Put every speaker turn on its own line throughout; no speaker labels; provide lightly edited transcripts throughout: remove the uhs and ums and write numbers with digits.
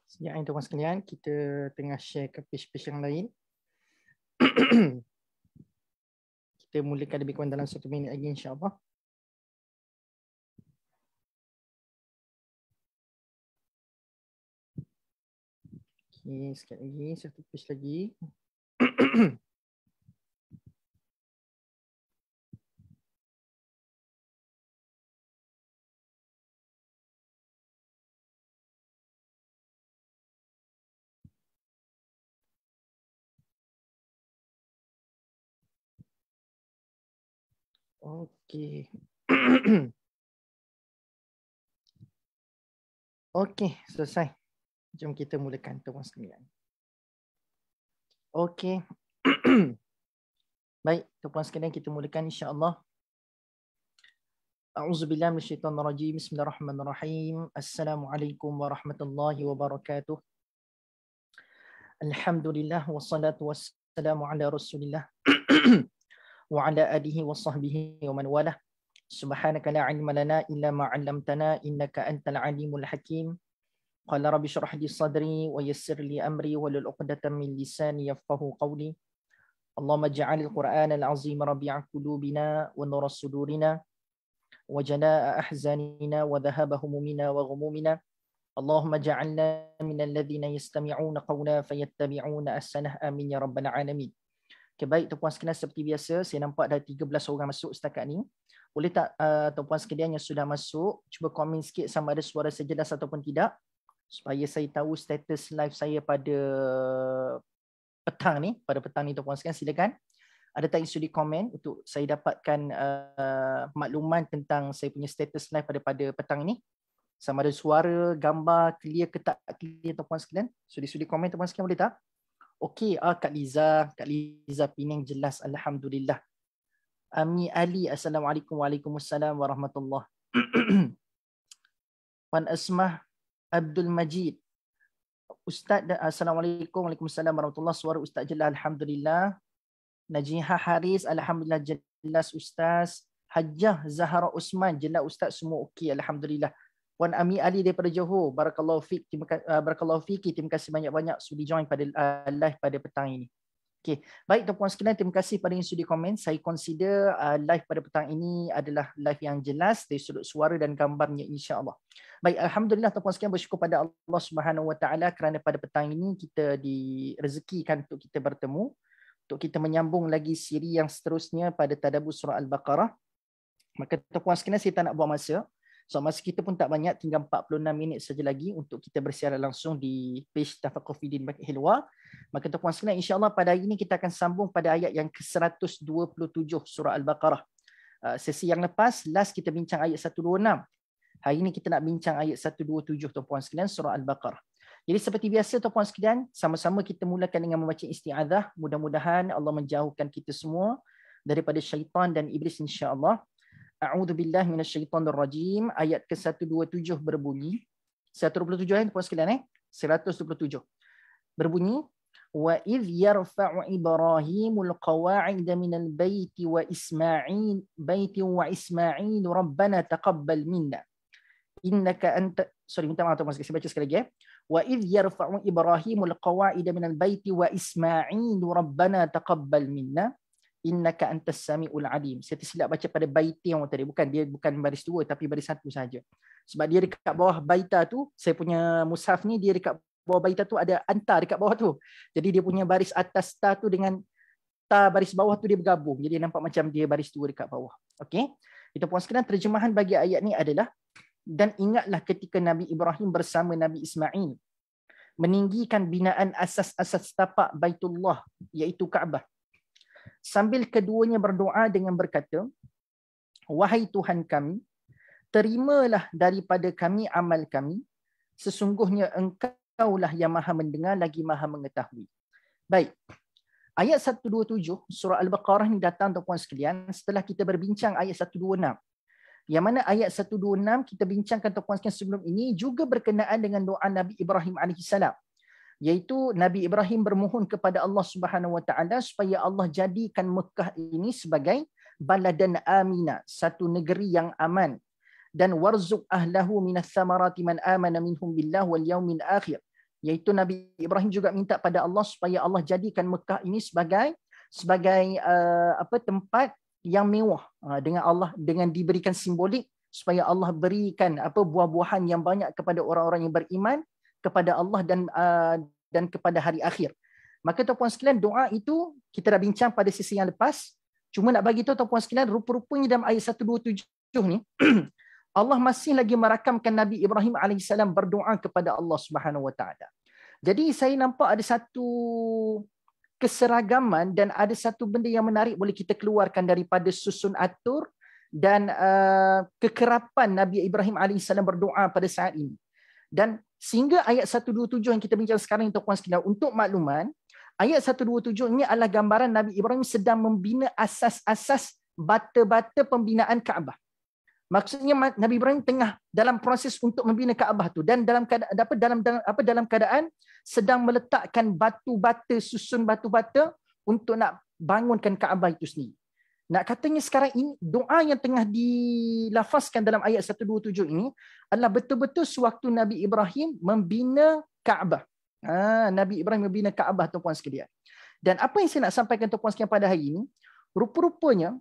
Sekejap ni tuan sekalian, kita tengah share ke page-page yang lain. Kita mulakan lebih kurang dalam 1 minit lagi insya-Allah. Okey, sekejap lagi, satu page lagi. Okey. Okey, selesai. Jom kita mulakan tuan sekalian. Okey. Baik, tuan sekalian, kita mulakan insya-Allah. A'udzubillahi minasyaitonirrajim. Bismillahirrahmanirrahim. Assalamualaikum warahmatullahi wabarakatuh. Alhamdulillah wassalatu wassalamu ala Rasulillah wa ala alihi wa sahbihi wa man walah. Subhanaka la ilma lana illa ma 'allamtana innaka antal alimul hakim. Qala rabbi shrah li sadri wa yassir li amri wahlul 'uqdatam min lisani yafqahu qawli. Allahumma ij'alil Qur'ana al-'azim rabi'a qulubina wa nura sudurina wa jalaa'a ahzanina wa dhahaba humumina wa ghumumina. Allahumma ja'alna minal ladzina yastami'una qawla fayattabi'una ahsanah. Amin ya rabbal alamin. Okay, baik tuan-puan sekalian, seperti biasa saya nampak ada 13 orang masuk setakat ni. Boleh tak tuan-puan sekalian yang sudah masuk cuba komen sikit sama ada suara saya jelas ataupun tidak, supaya saya tahu status live saya pada petang ni. Pada petang ni tuan-puan sekalian, silakan. Ada tak yang sudi komen untuk saya dapatkan makluman tentang saya punya status live pada petang ini? Sama ada suara, gambar, clear ke tak clear tuan-puan sekalian? Sudi-sudi komen tuan-puan sekalian, boleh tak? Okey, Kak Liza Penang jelas, alhamdulillah. Ami Ali, assalamualaikum waalaikumsalam warahmatullahi. Puan Asmah Abdul Majid, Ustaz, assalamualaikum waalaikumsalam warahmatullahi. Suara Ustaz jelas, alhamdulillah. Najihah Haris, alhamdulillah jelas Ustaz. Hajjah Zahra Usman, jelas Ustaz, semua okey, alhamdulillah. Puan Ami Ali daripada Johor, barakallahu fiik, barakallahu fiiki, terima kasih banyak-banyak sudi join pada live pada petang ini. Okey, baik tuan-puan sekalian, terima kasih pada yang sudi komen. Saya consider live pada petang ini adalah live yang jelas dari sudut suara dan gambarnya, insya-Allah. Baik, alhamdulillah tuan-puan sekalian, bersyukur pada Allah Subhanahu Wa Taala kerana pada petang ini kita direzekikan untuk kita bertemu, untuk kita menyambung lagi siri yang seterusnya pada tadabbur surah Al-Baqarah. Maka tuan-puan sekalian, saya tak nak buang masa. So masa kita pun tak banyak, tinggal 46 minit saja lagi untuk kita bersiaran langsung di page Tafaqquh Fiddin Hilwa. Maka tuan-puan sekalian, insya-Allah pada hari ini kita akan sambung pada ayat yang ke-127 surah Al-Baqarah. Sesi yang lepas last kita bincang ayat 126. Hari ini kita nak bincang ayat 127 tuan-puan sekalian surah Al-Baqarah. Jadi seperti biasa tuan-puan sekalian, sama-sama kita mulakan dengan membaca isti'adzah. Mudah-mudahan Allah menjauhkan kita semua daripada syaitan dan iblis, insya-Allah. A'udzu billahi minasyaitonir rajim. Ayat ke-127 berbunyi. 127 tuan sekalian 127. Berbunyi, wa idh yarfa'u Ibrahimul qawa'ida minal baiti wa Isma'il rabbana taqabbal minna innaka anta, minta maaf tuan, saya baca sekali lagi. Wa idh yarfa'u Ibrahimul qawa'ida minal baiti wa Isma'il rabbana taqabbal minna innaka antas samiul alim. Saya tersilap baca pada baiti yang tadi, bukan baris 2 tapi baris 1 saja. Sebab dia dekat bawah baita tu, saya punya mushaf ni dia dekat bawah baita tu ada anta dekat bawah tu. Jadi dia punya baris atas ta tu dengan ta baris bawah tu dia bergabung. Jadi nampak macam dia baris 2 dekat bawah. Okey. Itu puan sekalian, terjemahan bagi ayat ni adalah, dan ingatlah ketika Nabi Ibrahim bersama Nabi Ismail meninggikan binaan asas-asas tapak Baitullah iaitu Kaabah. Sambil keduanya berdoa dengan berkata, wahai Tuhan kami, terimalah daripada kami amal kami, sesungguhnya Engkaulah yang maha mendengar lagi maha mengetahui. Baik, ayat 127 surah Al-Baqarah ni datang tuan-puan sekalian setelah kita berbincang ayat 126. Yang mana ayat 126 kita bincangkan tuan-puan sekalian sebelum ini juga berkenaan dengan doa Nabi Ibrahim alaihissalam. Iaitu Nabi Ibrahim bermohon kepada Allah Subhanahu Wa Taala supaya Allah jadikan Mekah ini sebagai baladan amina, satu negeri yang aman, dan warzuq ahlahu minas samarati man amana minhum billah wal yaumil akhir, Iaitu Nabi Ibrahim juga minta pada Allah supaya Allah jadikan Mekah ini sebagai tempat yang mewah, dengan diberikan simbolik supaya Allah berikan buah-buahan yang banyak kepada orang-orang yang beriman kepada Allah dan kepada hari akhir. Maka tuan-puan sekalian, doa itu kita dah bincang pada sesi yang lepas. Cuma nak bagi tahu tuan-puan sekalian, rupa-rupanya dalam ayat 127 ni Allah masih lagi merakamkan Nabi Ibrahim alaihissalam berdoa kepada Allah Subhanahu Wa Taala. Jadi saya nampak ada satu keseragaman dan ada satu benda yang menarik boleh kita keluarkan daripada susun atur dan kekerapan Nabi Ibrahim alaihissalam berdoa pada saat ini. Dan sehingga ayat 127 yang kita bincang sekarang tuan-puan sekalian, untuk makluman, ayat 127 ini adalah gambaran Nabi Ibrahim sedang membina asas-asas bata-bata pembinaan Kaabah. Maksudnya Nabi Ibrahim tengah dalam proses untuk membina Kaabah tu, dan dalam keadaan sedang meletakkan batu-bata, susun batu-bata untuk nak bangunkan Kaabah itu sendiri. Nak katanya sekarang ini doa yang tengah dilafazkan dalam ayat 127 ini adalah betul-betul sewaktu Nabi Ibrahim membina Kaabah. Nabi Ibrahim membina Kaabah tuan-puan sekalian. Dan apa yang saya nak sampaikan tuan-puan sekalian pada hari ini, rupa-rupanya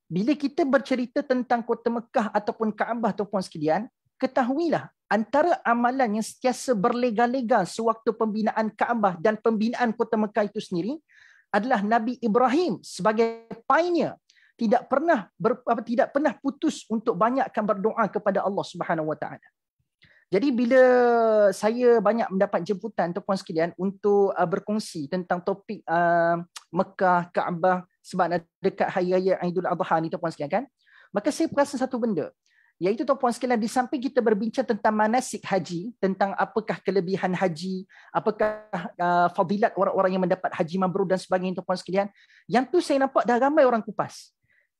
bila kita bercerita tentang kota Mekah ataupun Kaabah tuan-puan sekalian, ketahuilah antara amalan yang sentiasa berlega-lega sewaktu pembinaan Kaabah dan pembinaan kota Mekah itu sendiri adalah Nabi Ibrahim sebagai pioneer tidak pernah putus untuk banyakkan berdoa kepada Allah Subhanahu Wa Taala. Jadi bila saya banyak mendapat jemputan tuan-puan sekalian untuk berkongsi tentang topik Mekah, Kaabah sebab dekat Hari Raya Aidil Adha ni tuan-puan sekalian kan, maka saya perasan satu benda, iaitu tuan-puan sekalian, di samping kita berbincang tentang manasik haji, tentang apakah kelebihan haji, apakah fadilat orang-orang yang mendapat haji mabrur dan sebagainya tuan-puan sekalian, yang tu saya nampak dah ramai orang kupas.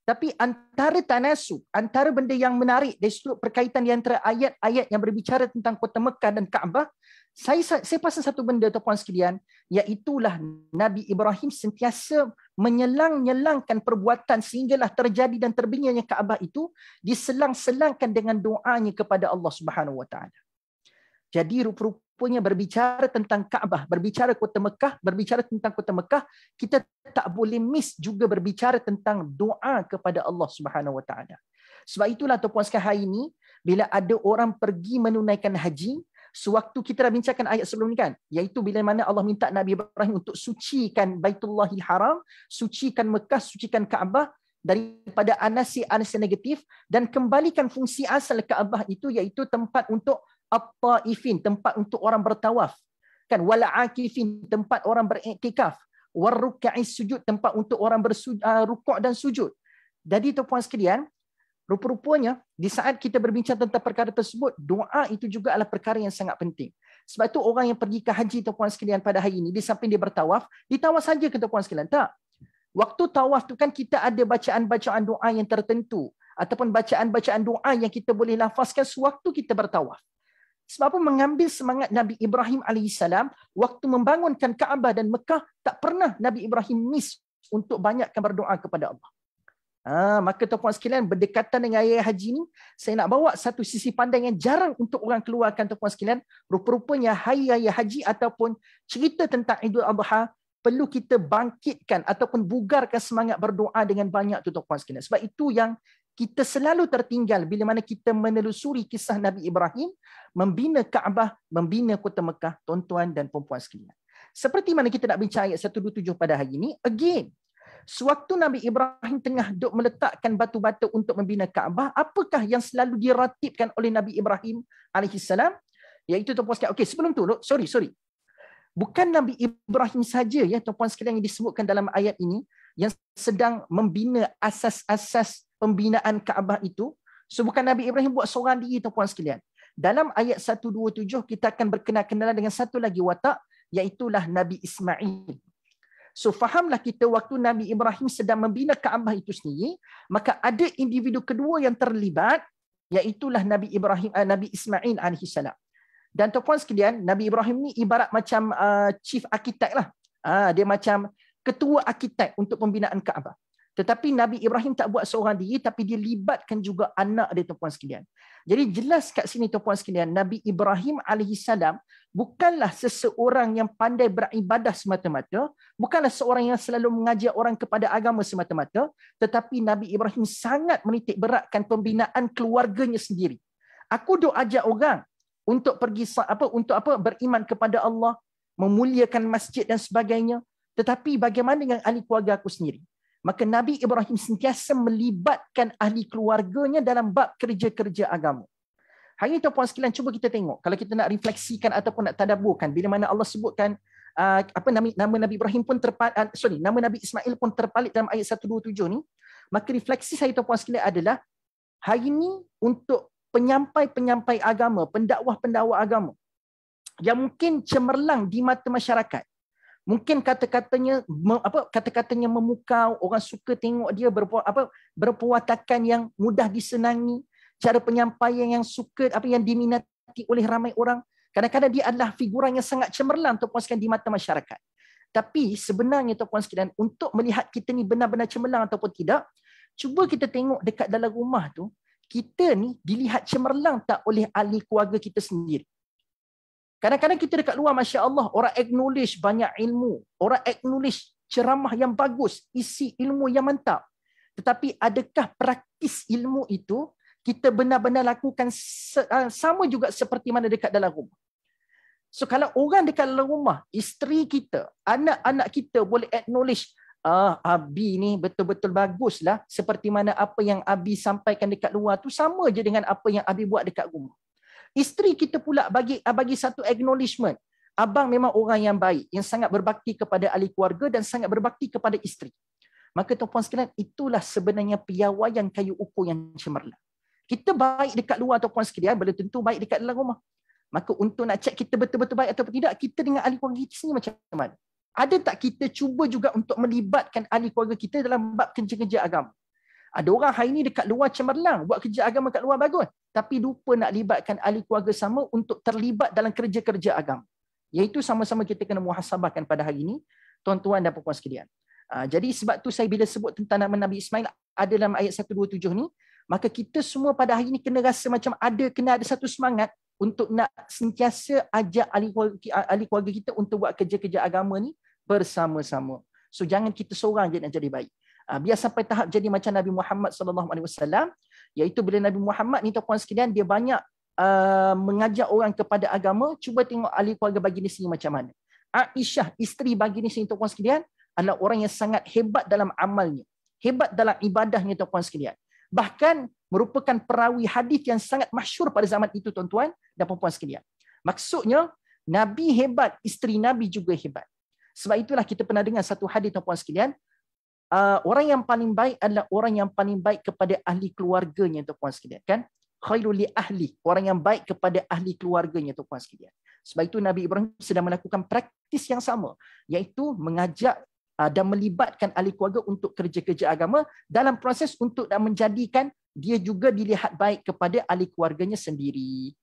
Tapi antara tanasub, antara benda yang menarik dari sudut perkaitan di antara ayat-ayat yang berbicara tentang kota Mekah dan Kaabah, saya perasan satu benda tuan-puan sekalian, iaitulah Nabi Ibrahim sentiasa menyelang-nyelangkan perbuatan sehinggalah terjadi dan terbinanya Kaabah itu diselang-selangkan dengan doanya kepada Allah Subhanahu Wa Taala. Jadi rupa-rupanya berbicara tentang Kaabah, berbicara kota Mekah, berbicara tentang kota Mekah, kita tak boleh miss juga berbicara tentang doa kepada Allah Subhanahu Wa Taala. Sebab itulah tuan-puan sekalian, hari ini bila ada orang pergi menunaikan haji, sewaktu kita dah bincangkan ayat sebelum ni kan, iaitu bila mana Allah minta Nabi Ibrahim untuk sucikan Baitullahil Haram, sucikan Mekah, sucikan Kaabah daripada anasi-anasi negatif dan kembalikan fungsi asal Kaabah itu, iaitu tempat untuk at-taifin, tempat untuk orang bertawaf. Kan, wal akifin, tempat orang beriktikaf, war ruk'is sujud, tempat untuk orang rukuk dan sujud. Jadi tuan-puan sekalian, rupa-rupanya di saat kita berbincang tentang perkara tersebut, doa itu juga adalah perkara yang sangat penting. Sebab itu orang yang pergi ke haji tuan-puan sekalian pada hari ini, di samping dia bertawaf, ditawaf saja ke tuan-puan sekalian? Tak. Waktu tawaf tu kan kita ada bacaan-bacaan doa yang tertentu ataupun bacaan-bacaan doa yang kita boleh lafazkan sewaktu kita bertawaf. Sebab apa? Mengambil semangat Nabi Ibrahim alaihissalam waktu membangunkan Kaabah dan Mekah, tak pernah Nabi Ibrahim miss untuk banyakkan berdoa kepada Allah. Maka tuan-puan sekalian, berdekatan dengan Raya Haji ni, saya nak bawa satu sisi pandang yang jarang untuk orang keluarkan tuan-puan sekalian. Rupa-rupanya Hari Raya Haji ataupun cerita tentang Idul Adha perlu kita bangkitkan ataupun bugarkan semangat berdoa dengan banyak tuan-puan sekalian. Sebab itu yang kita selalu tertinggal bila mana kita menelusuri kisah Nabi Ibrahim membina Kaabah, membina kota Mekah, tuan-tuan dan puan-puan sekalian. Seperti mana kita nak bincang ayat 127 pada hari ini, again, sewaktu Nabi Ibrahim tengah duk meletakkan batu-batu untuk membina Kaabah, apakah yang selalu diratibkan oleh Nabi Ibrahim alaihissalam? Iaitu tuan-puan sekalian, okey, sebelum tu, sorry. Bukan Nabi Ibrahim saja ya tuan-puan sekalian yang disebutkan dalam ayat ini yang sedang membina asas-asas pembinaan Kaabah itu. So bukan Nabi Ibrahim buat seorang diri tuan-puan sekalian. Dalam ayat 127 kita akan berkenal-kenalan dengan satu lagi watak, iaitulah Nabi Ismail. So fahamlah kita waktu Nabi Ibrahim sedang membina Kaabah itu sendiri, maka ada individu kedua yang terlibat, iaitulah Nabi Ismail alaihissalam. Dan tuan-puan sekalian, Nabi Ibrahim ni ibarat macam chief architect lah. Dia macam ketua arkitek untuk pembinaan Kaabah. Tetapi Nabi Ibrahim tak buat seorang diri, tapi dia libatkan juga anak dia, tuan-puan sekalian. Jadi jelas kat sini, tuan-puan sekalian, Nabi Ibrahim alaihissalam bukanlah seseorang yang pandai beribadah semata-mata, bukanlah seorang yang selalu mengajak orang kepada agama semata-mata, tetapi Nabi Ibrahim sangat menitik beratkan pembinaan keluarganya sendiri. Aku duk ajak orang untuk pergi beriman kepada Allah, memuliakan masjid dan sebagainya, tetapi bagaimana dengan ahli keluarga aku sendiri? Maka Nabi Ibrahim sentiasa melibatkan ahli keluarganya dalam bab kerja-kerja agama. Hari ini tuan-puan sekalian, cuba kita tengok. Kalau kita nak refleksikan ataupun nak tadaburkan, bila mana Allah sebutkan nama Nabi Ibrahim pun nama Nabi Ismail pun terpalit dalam ayat 127 ni, maka refleksi saya tuan-puan sekalian adalah hari ini untuk penyampai-penyampai agama, pendakwah-pendakwah agama yang mungkin cemerlang di mata masyarakat. Mungkin kata-katanya memukau, orang suka tengok dia berperwatakan yang mudah disenangi, cara penyampaian yang yang diminati oleh ramai orang. Kadang-kadang dia adalah figuran yang sangat cemerlang tuan-puan sekalian di mata masyarakat. Tapi sebenarnya tuan-puan sekalian, untuk melihat kita ni benar-benar cemerlang ataupun tidak, cuba kita tengok dekat dalam rumah tu, kita ni dilihat cemerlang tak oleh ahli keluarga kita sendiri. Kadang-kadang kita dekat luar, Masya Allah, orang acknowledge banyak ilmu. Orang acknowledge ceramah yang bagus, isi ilmu yang mantap. Tetapi adakah praktis ilmu itu kita benar-benar lakukan sama juga seperti mana dekat dalam rumah? So kalau orang dekat dalam rumah, isteri kita, anak-anak kita boleh acknowledge, Abi ni betul-betul baguslah, seperti mana apa yang Abi sampaikan dekat luar tu sama je dengan apa yang Abi buat dekat rumah. Isteri kita pula bagi satu acknowledgement. Abang memang orang yang baik, yang sangat berbakti kepada ahli keluarga dan sangat berbakti kepada isteri. Maka tuan-puan sekalian, itulah sebenarnya piawaian kayu ukur yang cemerlang. Kita baik dekat luar tuan-puan sekalian, belum tentu baik dekat dalam rumah. Maka untuk nak cek kita betul-betul baik atau tidak, kita dengan ahli keluarga kita sendiri macam mana? Ada tak kita cuba juga untuk melibatkan ahli keluarga kita dalam bab kerja-kerja agama? Ada orang hari ini dekat luar cemerlang, buat kerja agama kat luar bagus, tapi lupa nak libatkan ahli keluarga sama untuk terlibat dalam kerja-kerja agama. Iaitu sama-sama kita kena muhasabahkan pada hari ini, tuan-tuan dan puan-puan sekalian. Jadi sebab tu saya bila sebut tentang nama Nabi Ismail ada dalam ayat 127 ni, maka kita semua pada hari ini kena rasa macam kena ada satu semangat untuk nak sentiasa ajak ahli keluarga kita untuk buat kerja-kerja agama ni bersama-sama. So jangan kita seorang je nak jadi baik. Biar sampai tahap jadi macam Nabi Muhammad SAW, iaitu bila Nabi Muhammad ni tuan-puan sekalian, dia banyak mengajak orang kepada agama. Cuba tengok ahli keluarga baginda sini macam mana. Aisyah, isteri baginda sini tuan-puan sekalian, adalah orang yang sangat hebat dalam amalnya, hebat dalam ibadahnya tuan-puan sekalian. Bahkan merupakan perawi hadis yang sangat masyhur pada zaman itu tuan-tuan dan puan-puan sekalian. Maksudnya, Nabi hebat, isteri Nabi juga hebat. Sebab itulah kita pernah dengar satu hadis tuan-puan sekalian, orang yang paling baik adalah orang yang paling baik kepada ahli keluarganya tuan-puan sekalian, kan? Khairul li ahli, orang yang baik kepada ahli keluarganya tuan-puan sekalian. Sebab itu Nabi Ibrahim sedang melakukan praktis yang sama, iaitu mengajak dan melibatkan ahli keluarga untuk kerja-kerja agama dalam proses untuk menjadikan dia juga dilihat baik kepada ahli keluarganya sendiri.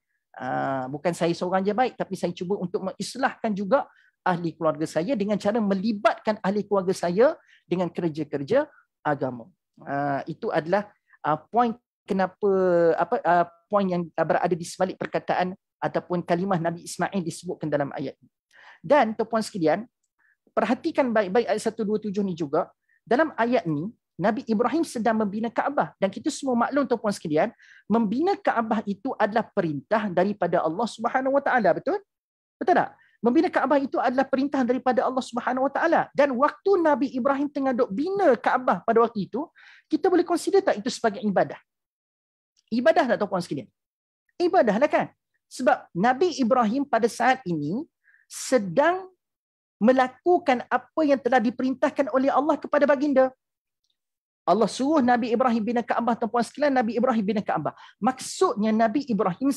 Bukan saya seorang je baik, tapi saya cuba untuk mengislahkan juga ahli keluarga saya dengan cara melibatkan ahli keluarga saya dengan kerja-kerja agama. Itu adalah poin kenapa poin yang berada di sebalik perkataan ataupun kalimah Nabi Ismail disebutkan dalam ayat ini. Dan tuan-puan sekalian, perhatikan baik-baik ayat 127 ni juga. Dalam ayat ni, Nabi Ibrahim sedang membina Kaabah. Dan kita semua maklum tuan-puan sekalian, membina Kaabah itu adalah perintah daripada Allah Subhanahu Wa Taala, betul? Betul tak? Membina Kaabah itu adalah perintah daripada Allah Subhanahu Wa Taala. Dan waktu Nabi Ibrahim tengah duk bina Kaabah pada waktu itu, kita boleh consider tak itu sebagai ibadah? Ibadah tak tuan-puan sekalian? Ibadah lah kan? Sebab Nabi Ibrahim pada saat ini sedang melakukan apa yang telah diperintahkan oleh Allah kepada baginda. Allah suruh Nabi Ibrahim bina Kaabah, tuan-puan sekalian, Nabi Ibrahim bina Kaabah. Maksudnya Nabi Ibrahim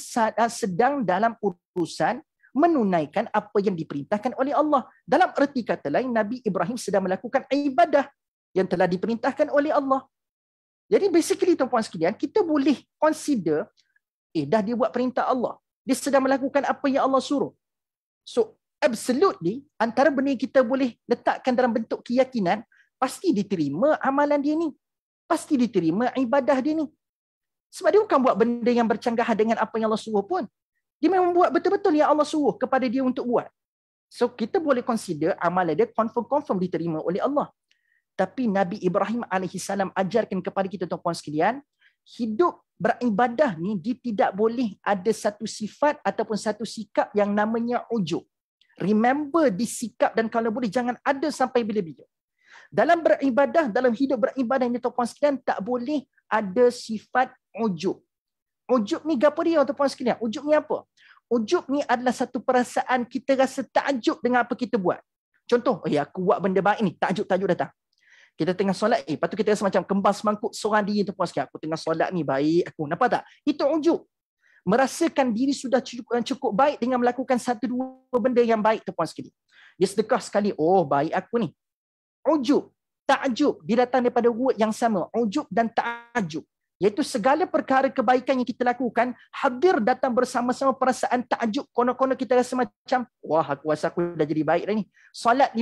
sedang dalam urusan menunaikan apa yang diperintahkan oleh Allah. Dalam erti kata lain, Nabi Ibrahim sedang melakukan ibadah yang telah diperintahkan oleh Allah. Jadi basically tuan-puan sekalian, kita boleh consider, dah dia buat perintah Allah. Dia sedang melakukan apa yang Allah suruh. So, absolutely, antara benda yang kita boleh letakkan dalam bentuk keyakinan, pasti diterima amalan dia ni. Pasti diterima ibadah dia ni. Sebab dia bukan buat benda yang bercanggahan dengan apa yang Allah suruh pun. Dia memang buat betul-betul yang Allah suruh kepada dia untuk buat. So kita boleh consider amalan dia confirm diterima oleh Allah. Tapi Nabi Ibrahim alaihissalam ajarkan kepada kita tuan-tuan sekalian, hidup beribadah ni dia tidak boleh ada satu sifat ataupun satu sikap yang namanya ujub. Remember di sikap dan kalau boleh jangan ada sampai bila-bila. Dalam beribadah, dalam hidup beribadah ni tuan-tuan sekalian tak boleh ada sifat ujub. Ujub ni apa dia tuan-tuan sekalian? Ujub ni apa? Ujub ni adalah satu perasaan kita rasa takjub dengan apa kita buat. Contoh, aku buat benda baik ni, takjub datang. Kita tengah solat, lepas tu kita rasa macam kembas mangkuk seorang diri tuan-tuan sekalian. Aku tengah solat ni baik aku. Nampak tak? Itu ujub. Merasakan diri sudah cukup baik dengan melakukan satu dua benda yang baik tuan-tuan sekalian. Dia sedekah sekali, baik aku ni. Ujub, ta'jub, dia datang daripada word yang sama, ujub dan ta'jub. Iaitu segala perkara kebaikan yang kita lakukan, hadir datang bersama-sama perasaan ta'jub. Konon-konon kita rasa macam, aku rasa aku dah jadi baik dah ni. Solat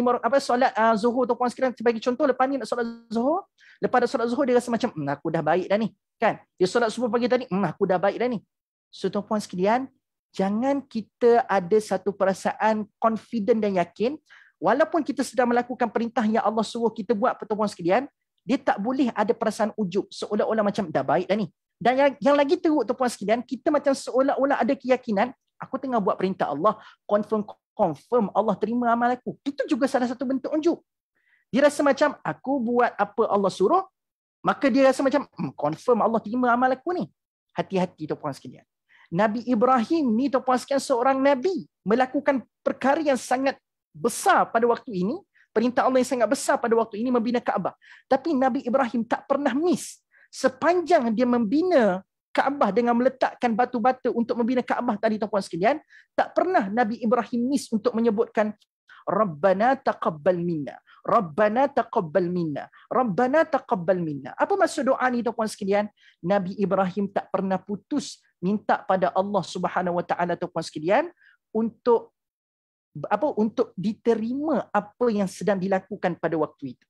Zuhur tuan-puan sekalian, sebagai contoh, lepas ni nak solat Zuhur, lepas dah solat Zuhur dia rasa macam, aku dah baik dah ni. Kan? Dia solat subuh pagi tadi, aku dah baik dah ni. So tuan-puan sekalian, jangan kita ada satu perasaan confident dan yakin, walaupun kita sedang melakukan perintah yang Allah suruh kita buat, tuan-puan sekalian, dia tak boleh ada perasaan ujub seolah-olah macam dah baik dah ni. Dan yang lagi teruk tuan-puan sekalian, kita macam seolah-olah ada keyakinan aku tengah buat perintah Allah, confirm Allah terima amal aku. Itu juga salah satu bentuk ujub. Dia rasa macam aku buat apa Allah suruh, maka dia rasa macam confirm Allah terima amal aku ni. Hati-hati tuan-puan sekalian. Nabi Ibrahim ni tuan-puan sekalian seorang nabi melakukan perkara yang sangat besar pada waktu ini. Perintah Allah yang sangat besar pada waktu ini membina Kaabah. Tapi Nabi Ibrahim tak pernah miss. Sepanjang dia membina Kaabah dengan meletakkan batu-batu untuk membina Kaabah tadi tuan-puan sekalian, tak pernah Nabi Ibrahim miss untuk menyebutkan Rabbana taqabbal minna. Rabbana taqabbal minna. Rabbana taqabbal minna. Apa maksud doa ni tuan-puan sekalian? Nabi Ibrahim tak pernah putus minta pada Allah Subhanahu Wa Taala tuan-puan sekalian untuk diterima apa yang sedang dilakukan pada waktu itu.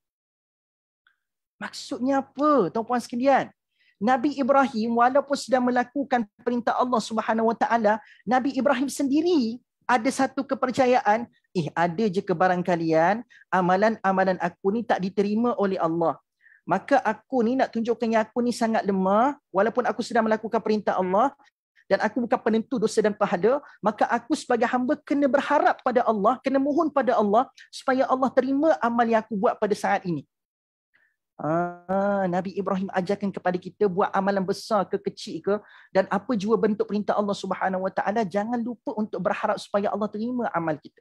Maksudnya apa, tuan-puan sekalian? Nabi Ibrahim walaupun sedang melakukan perintah Allah Subhanahu Wa Taala, Nabi Ibrahim sendiri ada satu kepercayaan, ada je kebarangkalian amalan-amalan aku ni tak diterima oleh Allah. Maka aku ni nak tunjukkan yang aku ni sangat lemah, walaupun aku sedang melakukan perintah Allah, dan aku bukan penentu dosa dan pahala, maka aku sebagai hamba kena berharap pada Allah, kena mohon pada Allah supaya Allah terima amal yang aku buat pada saat ini. Nabi Ibrahim ajarkan kepada kita buat amalan besar ke kecil ke, dan apa jua bentuk perintah Allah Subhanahu Wa Taala, jangan lupa untuk berharap supaya Allah terima amal kita.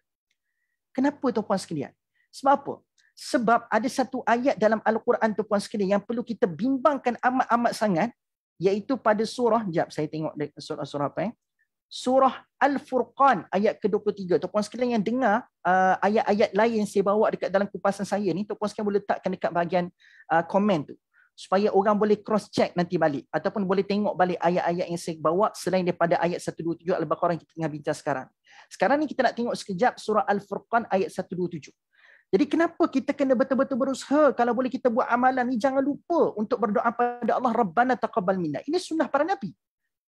Kenapa tuan-puan sekalian? Sebab apa? Sebab ada satu ayat dalam Al-Quran tuan-puan sekalian yang perlu kita bimbangkan amat-amat sangat, iaitu pada surah, saya tengok surah apa Surah Al-Furqan ayat ke-23. Tuan-puan sekalian yang dengar ayat-ayat lain yang saya bawa dekat dalam kupasan saya ni, tuan-puan sekalian boleh letakkan dekat bahagian komen tu, supaya orang boleh cross check nanti balik, ataupun boleh tengok balik ayat-ayat yang saya bawa selain daripada ayat 127 Al-Baqarah yang kita tengah bincang sekarang. Sekarang ni kita nak tengok sekejap surah Al-Furqan ayat 127. Jadi kenapa kita kena betul-betul berusaha, kalau boleh kita buat amalan ni, jangan lupa untuk berdoa pada Allah, Rabbana taqabbal minna. Ini sunnah para Nabi.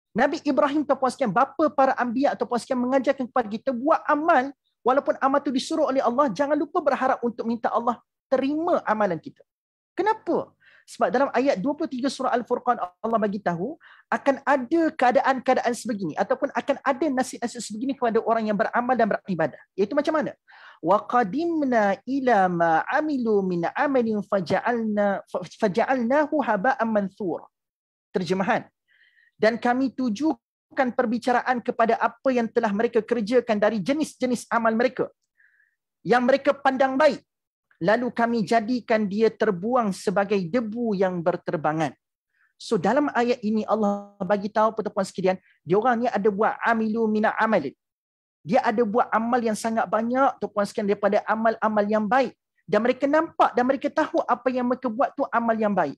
Nabi Ibrahim tuan-puan sekalian, bapa para anbiya tuan-puan sekalian mengajarkan kepada kita buat amal, walaupun amal itu disuruh oleh Allah, jangan lupa berharap untuk minta Allah terima amalan kita. Kenapa? Sebab dalam ayat 23 surah Al-Furqan Allah bagi tahu akan ada keadaan-keadaan sebegini, ataupun akan ada nasib-nasib sebegini kepada orang yang beramal dan beribadah. Iaitu macam mana? Wa qadimna ila ma amilu min amalin faja'alnahu haba'an manthura. Terjemahan. Dan kami tujukan perbicaraan kepada apa yang telah mereka kerjakan dari jenis-jenis amal mereka yang mereka pandang baik, lalu kami jadikan dia terbuang sebagai debu yang berterbangan. So dalam ayat ini Allah bagi tahu puan-puan sekalian, dia orang ni ada buat amilu mina amalin. Dia ada buat amal yang sangat banyak tuan-puan sekalian daripada amal-amal yang baik, dan mereka nampak dan mereka tahu apa yang mereka buat tu amal yang baik.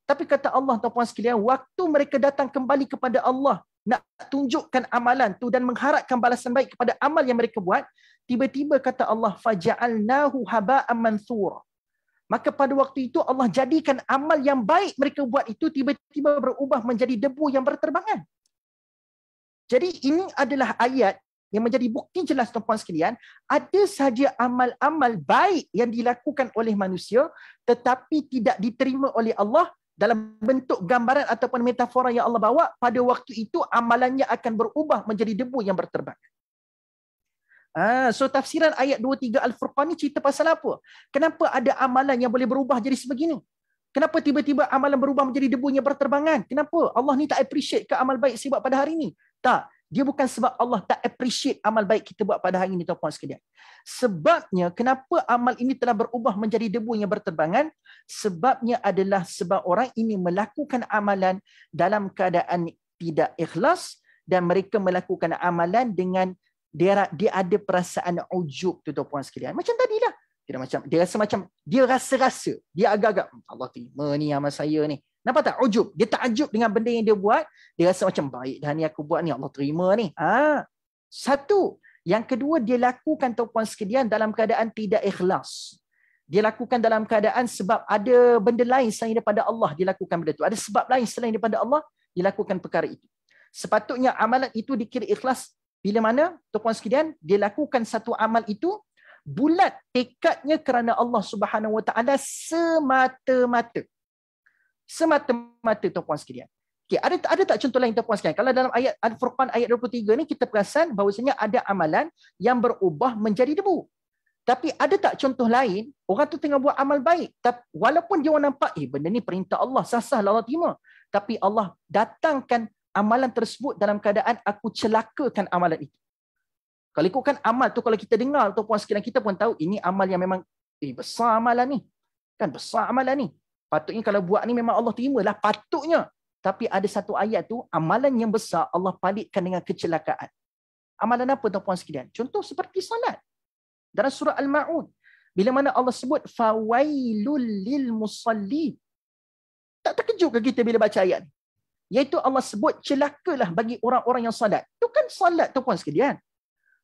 Tapi kata Allah tuan-puan sekalian, waktu mereka datang kembali kepada Allah nak tunjukkan amalan tu dan mengharapkan balasan baik kepada amal yang mereka buat, tiba-tiba kata Allah faja'alnahu haba'an manthura. Maka pada waktu itu Allah jadikan amal yang baik mereka buat itu tiba-tiba berubah menjadi debu yang berterbangan. Jadi ini adalah ayat yang menjadi bukti jelas tuan-puan sekalian, ada sahaja amal-amal baik yang dilakukan oleh manusia tetapi tidak diterima oleh Allah dalam bentuk gambaran ataupun metafora yang Allah bawa, pada waktu itu amalannya akan berubah menjadi debu yang berterbangan. So tafsiran ayat 23 Al-Furqan ni cerita pasal apa? Kenapa ada amalan yang boleh berubah jadi sebegini? Kenapa tiba-tiba amalan berubah menjadi debu yang berterbangan? Kenapa? Allah ni tak appreciate ke amal baik saya buat pada hari ni? Tak. Dia bukan sebab Allah tak appreciate amal baik kita buat pada hari ini, tuan-puan sekalian. Sebabnya, kenapa amal ini telah berubah menjadi debu yang berterbangan? Sebabnya adalah sebab orang ini melakukan amalan dalam keadaan tidak ikhlas dan mereka melakukan amalan dengan dia ada perasaan ujub tu, tuan-puan sekalian. Macam tadilah. Dia rasa-rasa. Dia agak-agak, Allah terima ni amal saya ni. Nampak tak? Ujub. Dia takjub dengan benda yang dia buat. Dia rasa macam baik dah ni aku buat ni. Allah terima ni. Satu. Yang kedua, dia lakukan, tuan-puan sekalian, dalam keadaan tidak ikhlas. Dia lakukan dalam keadaan sebab ada benda lain selain daripada Allah. Dia lakukan benda itu. Ada sebab lain selain daripada Allah. Dia lakukan perkara itu. Sepatutnya amalan itu dikira ikhlas. Bila mana, tuan-puan sekalian, dia lakukan satu amal itu bulat tekadnya kerana Allah Subhanahu Wa Taala semata-mata. Semata-mata, tuan-puan sekalian. Okay, ada tak contoh lain, tuan-puan sekalian? Kalau dalam ayat Al-Furqan ayat 23 ni kita perasan bahawasanya ada amalan yang berubah menjadi debu. Tapi ada tak contoh lain, orang tu tengah buat amal baik, tapi walaupun dia orang nampak benda ni perintah Allah, sah-sah Allah terima, tapi Allah datangkan amalan tersebut dalam keadaan aku celakakan amalan itu. Kalau ikutkan amal tu, kalau kita dengar, tuan-puan sekalian, kita pun tahu ini amal yang memang besar amalan ni. Kan besar amalan ni. Patutnya kalau buat ni memang Allah terima lah, patutnya. Tapi ada satu ayat tu, amalan yang besar Allah palitkan dengan kecelakaan. Amalan apa, tuan-puan sekalian? Contoh seperti salat. Dalam surah Al-Ma'un, bila mana Allah sebut fawailul lil musalli. Tak terkejut ke kita bila baca ayat ni? Iaitu Allah sebut celakalah bagi orang-orang yang salat. Itu kan salat, tuan-puan sekalian.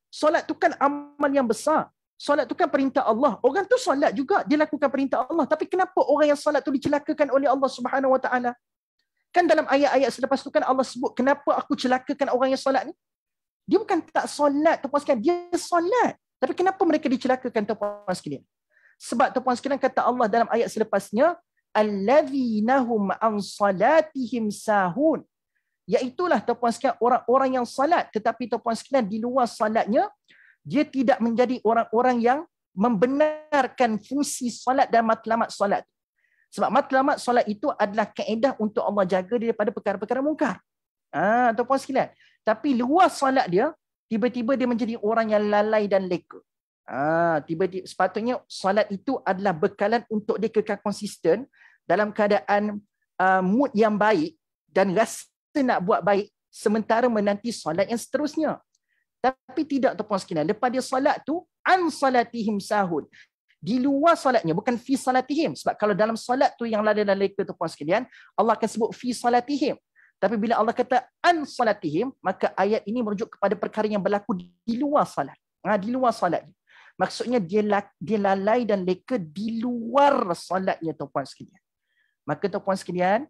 Solat tu kan amal yang besar. Solat tu kan perintah Allah. Orang tu solat juga, dia lakukan perintah Allah. Tapi kenapa orang yang solat tu dicelakakan oleh Allah Subhanahu Wa Taala? Kan dalam ayat-ayat selepas tu kan Allah sebut, kenapa aku celakakan orang yang solat ni? Dia bukan tak solat, tuan-puan sekalian. Dia solat. Tapi kenapa mereka dicelakakan, tuan-puan sekalian? Sebab, tuan-puan sekalian, kata Allah dalam ayat selepasnya, allazina hum an salatihim sahun. Iaitulah, tuan-puan sekalian, orang-orang yang salat, tetapi tuan-puan sekalian, di luar salatnya, dia tidak menjadi orang-orang yang membenarkan fungsi salat dan matlamat salat. Sebab matlamat salat itu adalah kaedah untuk Allah jaga daripada perkara-perkara mungkar. Tuan-puan sekalian. Tapi luar salat dia, tiba-tiba dia menjadi orang yang lalai dan leka. Tiba-tiba sepatutnya salat itu adalah bekalan untuk dia kekal konsisten dalam keadaan mood yang baik dan rasa nak buat baik sementara menanti solat yang seterusnya. Tapi tidak, tuan-puan sekalian. Lepas dia solat tu, an salatihim sahun. Di luar solatnya, bukan fi salatihim. Sebab kalau dalam solat tu yang lalai dan leka, tuan-puan sekalian, Allah akan sebut fi salatihim. Tapi bila Allah kata an salatihim, maka ayat ini merujuk kepada perkara yang berlaku di luar solat. Di luar solatnya. Maksudnya dia lalai dan leka di luar solatnya, tuan-puan sekalian. Maka, tuan-puan sekalian,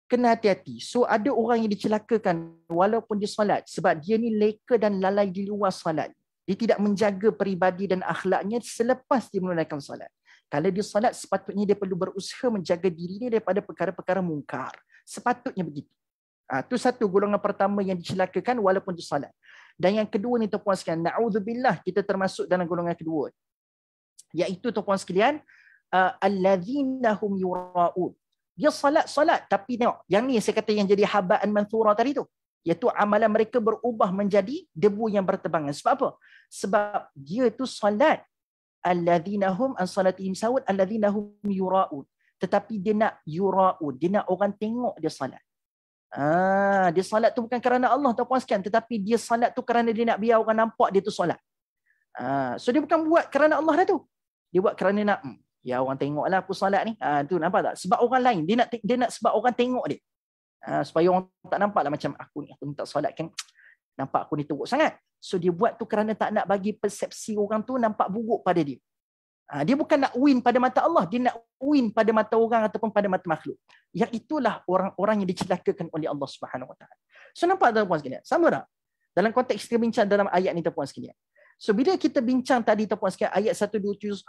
kena hati-hati. So ada orang yang dicelakakan walaupun dia solat sebab dia ni leka dan lalai di luar solat. Dia tidak menjaga peribadi dan akhlaknya selepas dia menunaikan solat. Kalau dia solat, sepatutnya dia perlu berusaha menjaga dirinya daripada perkara-perkara mungkar. Sepatutnya begitu. Itu satu golongan pertama yang dicelakakan walaupun dia solat. Dan yang kedua ni, tuan-puan sekalian, na'udzubillah, kita termasuk dalam golongan kedua. Iaitu, tuan-puan sekalian, allazina hum yura'un. Dia solat, tapi tengok, yang ni saya kata yang jadi haba'an manthura tadi tu, iaitu amalan mereka berubah menjadi debu yang berterbangan. Sebab apa? Sebab dia tu solat, alladzina hum an salatihim sahun, alladzina hum yura'un. Tetapi dia nak yura'un, dia nak orang tengok dia solat. Dia solat tu bukan kerana Allah, tuan-puan sekalian, tetapi dia solat tu kerana dia nak biar orang nampak dia tu solat. So dia bukan buat kerana Allah dah tu. Dia buat kerana nak ya orang tengoklah aku solat ni. Tu nampak tak? Sebab orang lain. Dia nak sebab orang tengok dia. Supaya orang tak nampak lah macam aku ni tak solat kan. Nampak aku ni teruk sangat. So dia buat tu kerana tak nak bagi persepsi orang tu nampak buruk pada dia. Dia bukan nak win pada mata Allah, dia nak win pada mata orang ataupun pada mata makhluk. Yang itulah orang-orang yang dicelakakan oleh Allah Subhanahu Wa Taala. So nampak tuan-puan sekalian? Sama tak? Dalam konteks kita bincang dalam ayat ni tuan-puan sekalian. So bila kita bincang tadi tuan-puan sekalian ayat 127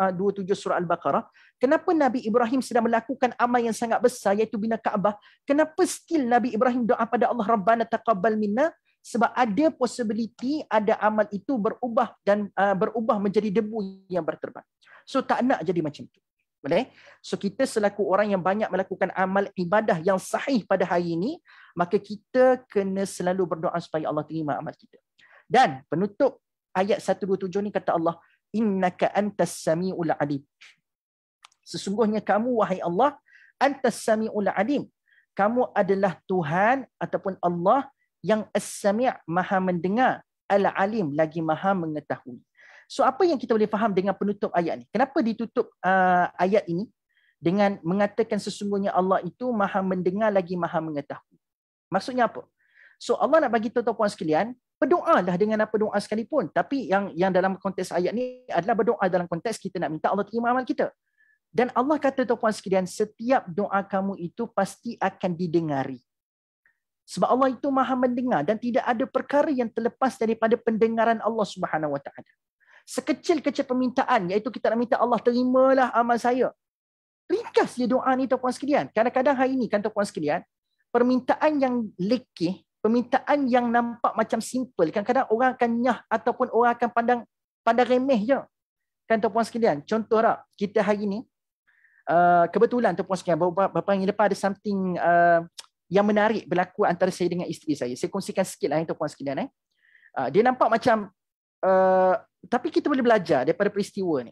surah Al-Baqarah, kenapa Nabi Ibrahim sedang melakukan amal yang sangat besar iaitu bina Kaabah, kenapa still Nabi Ibrahim doa pada Allah, Rabbana taqabbal minna? Sebab ada possibility ada amal itu berubah dan berubah menjadi debu yang berterbangan. So tak nak jadi macam tu. Boleh? So kita selaku orang yang banyak melakukan amal ibadah yang sahih pada hari ini, maka kita kena selalu berdoa supaya Allah terima amal kita. Dan penutup ayat 127 ni kata Allah, innaka antas samiul alim. Sesungguhnya kamu wahai Allah, antas samiul alim. Kamu adalah Tuhan ataupun Allah yang as-sami' maha mendengar, al-alim lagi maha mengetahui. So apa yang kita boleh faham dengan penutup ayat ni? Kenapa ditutup ayat ini dengan mengatakan sesungguhnya Allah itu maha mendengar lagi maha mengetahui? Maksudnya apa? So Allah nak bagi tahu tuan-puan sekalian, berdoalah dengan apa doa sekalipun. Tapi yang dalam konteks ayat ni adalah berdoa dalam konteks kita nak minta Allah terima amal kita. Dan Allah kata tuan-puan sekalian, setiap doa kamu itu pasti akan didengari. Sebab Allah itu maha mendengar dan tidak ada perkara yang terlepas daripada pendengaran Allah Subhanahu Wa Taala. Sekecil-kecil permintaan, iaitu kita nak minta Allah terimalah amal saya. Ringkas je doa ni tuan-puan sekalian. Kadang-kadang hari ni kan tuan-puan sekalian, permintaan yang lekeh, permintaan yang nampak macam simple, kadang-kadang orang akan nyah ataupun orang akan pandang remeh je. Kan tuan-puan sekalian, contoh tak, kita hari ni, kebetulan tuan-puan sekalian, beberapa yang lepas ada something yang menarik berlaku antara saya dengan isteri saya. Saya kongsikan sikit lah tuan-puan sekalian. Dia nampak macam, tapi kita boleh belajar daripada peristiwa ni.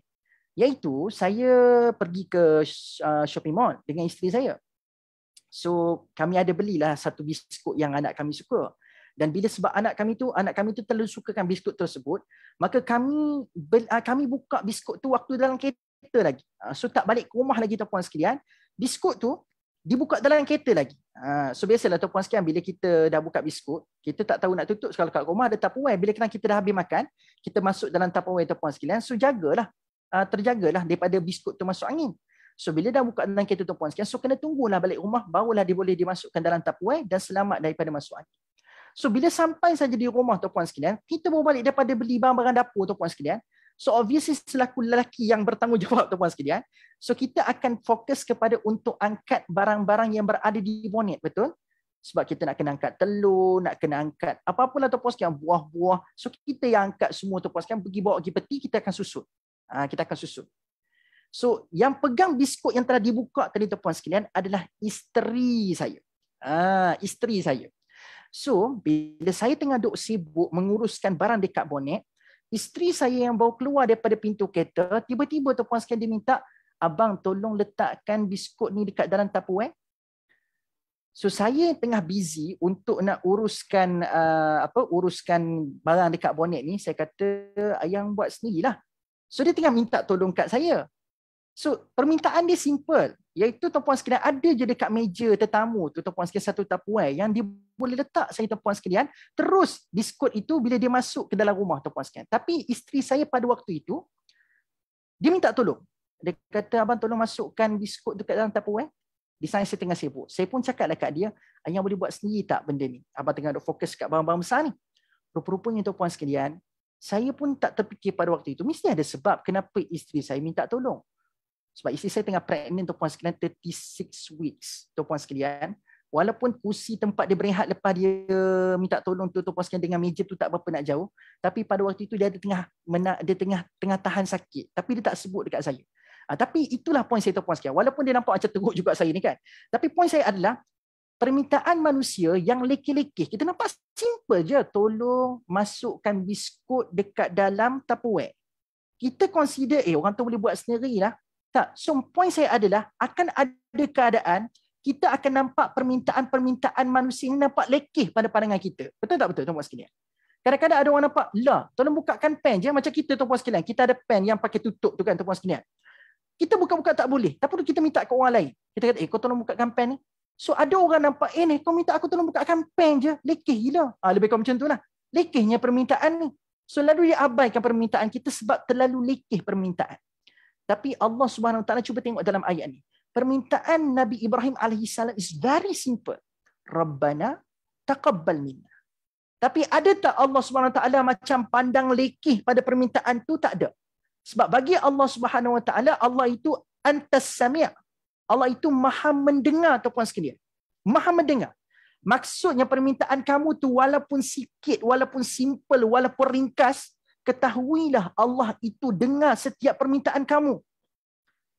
Iaitu, saya pergi ke shopping mall dengan isteri saya. So, kami ada belilah satu biskut yang anak kami suka. Dan bila sebab anak kami tu terlalu sukakan biskut tersebut, maka kami buka biskut tu waktu dalam kereta lagi. So, tak balik ke rumah lagi tuan-puan sekalian. Biskut tu dibuka dalam kereta lagi. So biasalah tuan-puan sekalian, bila kita dah buka biskut, kita tak tahu nak tutup. Kalau kat rumah ada Tupperware, bila kita dah habis makan, kita masuk dalam Tupperware tuan-puan sekalian. So terjagalah daripada biskut tu masuk angin. So bila dah buka dalam kereta tuan-puan sekalian, so kena tunggulah balik rumah, barulah dia boleh dimasukkan dalam Tupperware dan selamat daripada masuk angin. So bila sampai saja di rumah tuan-puan sekalian, kita baru balik daripada beli barang-barang dapur tuan-puan sekalian. So obviously selaku lelaki yang bertanggungjawab tuan-puan sekalian, so kita akan fokus kepada untuk angkat barang-barang yang berada di bonet, betul? Sebab kita nak kena angkat telur, nak kena angkat apa-apalah tuan-puan sekalian, buah-buah. So kita yang angkat semua tuan-puan sekalian, pergi bawa pergi peti, kita akan susut. Kita akan susut. So yang pegang biskut yang telah dibuka tadi tuan-puan sekalian adalah isteri saya. Isteri saya. So bila saya tengah duk sibuk menguruskan barang dekat bonet, isteri saya yang baru keluar daripada pintu kereta, tiba-tiba tuan-puan sekalian dia minta, abang tolong letakkan biskut ni dekat dalam Tupperware. So saya tengah busy untuk nak uruskan barang dekat bonet ni, saya kata ayang buat sendirilah. So dia tengah minta tolong kat saya. So permintaan dia simple, iaitu tuan-puan sekalian ada je dekat meja tetamu tu tuan-puan sekalian satu Tupperware yang dia boleh letak saya tuan-puan sekalian, terus biskut itu bila dia masuk ke dalam rumah tuan-puan sekalian. Tapi isteri saya pada waktu itu dia minta tolong. Dia kata abang tolong masukkan biskut dekat dalam Tupperware. Di sana saya tengah sibuk. Saya pun cakap dekat dia, ayang boleh buat sendiri tak benda ni? Abang tengah fokus kat barang-barang besar ni. Rupa-rupanya tuan-puan sekalian, saya pun tak terfikir pada waktu itu. Mesti ada sebab kenapa isteri saya minta tolong. Sebab isteri saya tengah pregnant tuan-puan sekalian 36 weeks tuan-puan sekalian. Walaupun kursi tempat dia berehat lepas dia minta tolong tu tuan-puan sekalian dengan meja tu tak berapa nak jauh, tapi pada waktu itu dia tengah tahan sakit, tapi dia tak sebut dekat saya. Tapi itulah poin saya tuan-puan sekalian. Walaupun dia nampak macam teruk juga saya ni kan. Tapi poin saya adalah permintaan manusia yang lekeh-lekeh. Kita nampak simple je, tolong masukkan biskut dekat dalam Tupperware. Kita consider orang tu boleh buat sendirilah. Tak. So poin saya adalah akan ada keadaan kita akan nampak permintaan-permintaan manusia ini nampak lekeh pada pandangan kita. Betul tak betul tuan-puan sekalian? Kadang-kadang ada orang nampak, lah, tolong bukakan pen je. Macam kita tuan-puan sekalian, kita ada pen yang pakai tutup tu kan tuan-puan sekalian. Kita buka-buka tak boleh. Tapi kita minta ke orang lain. Kita kata, kau tolong bukakan pen ni. So ada orang nampak, kau minta aku tolong bukakan pen je. Lekeh gila. Lebih kurang macam tu lah. Lekehnya permintaan ni. So lalu dia abaikan permintaan kita sebab terlalu lekeh permintaan. Tapi Allah Subhanahu Wa Taala, cuba tengok dalam ayat ni. Permintaan Nabi Ibrahim alaihissalam is very simple. Rabbana taqabbal minna. Tapi ada tak Allah Subhanahu Wa Taala macam pandang lekeh pada permintaan tu? Tak ada. Sebab bagi Allah Subhanahu Wa Taala, Allah itu antas sami'. Allah itu maha mendengar, tuan-tuan sekalian. Maha mendengar. Maksudnya permintaan kamu tu walaupun sikit, walaupun simple, walaupun ringkas, ketahuilah Allah itu dengar setiap permintaan kamu.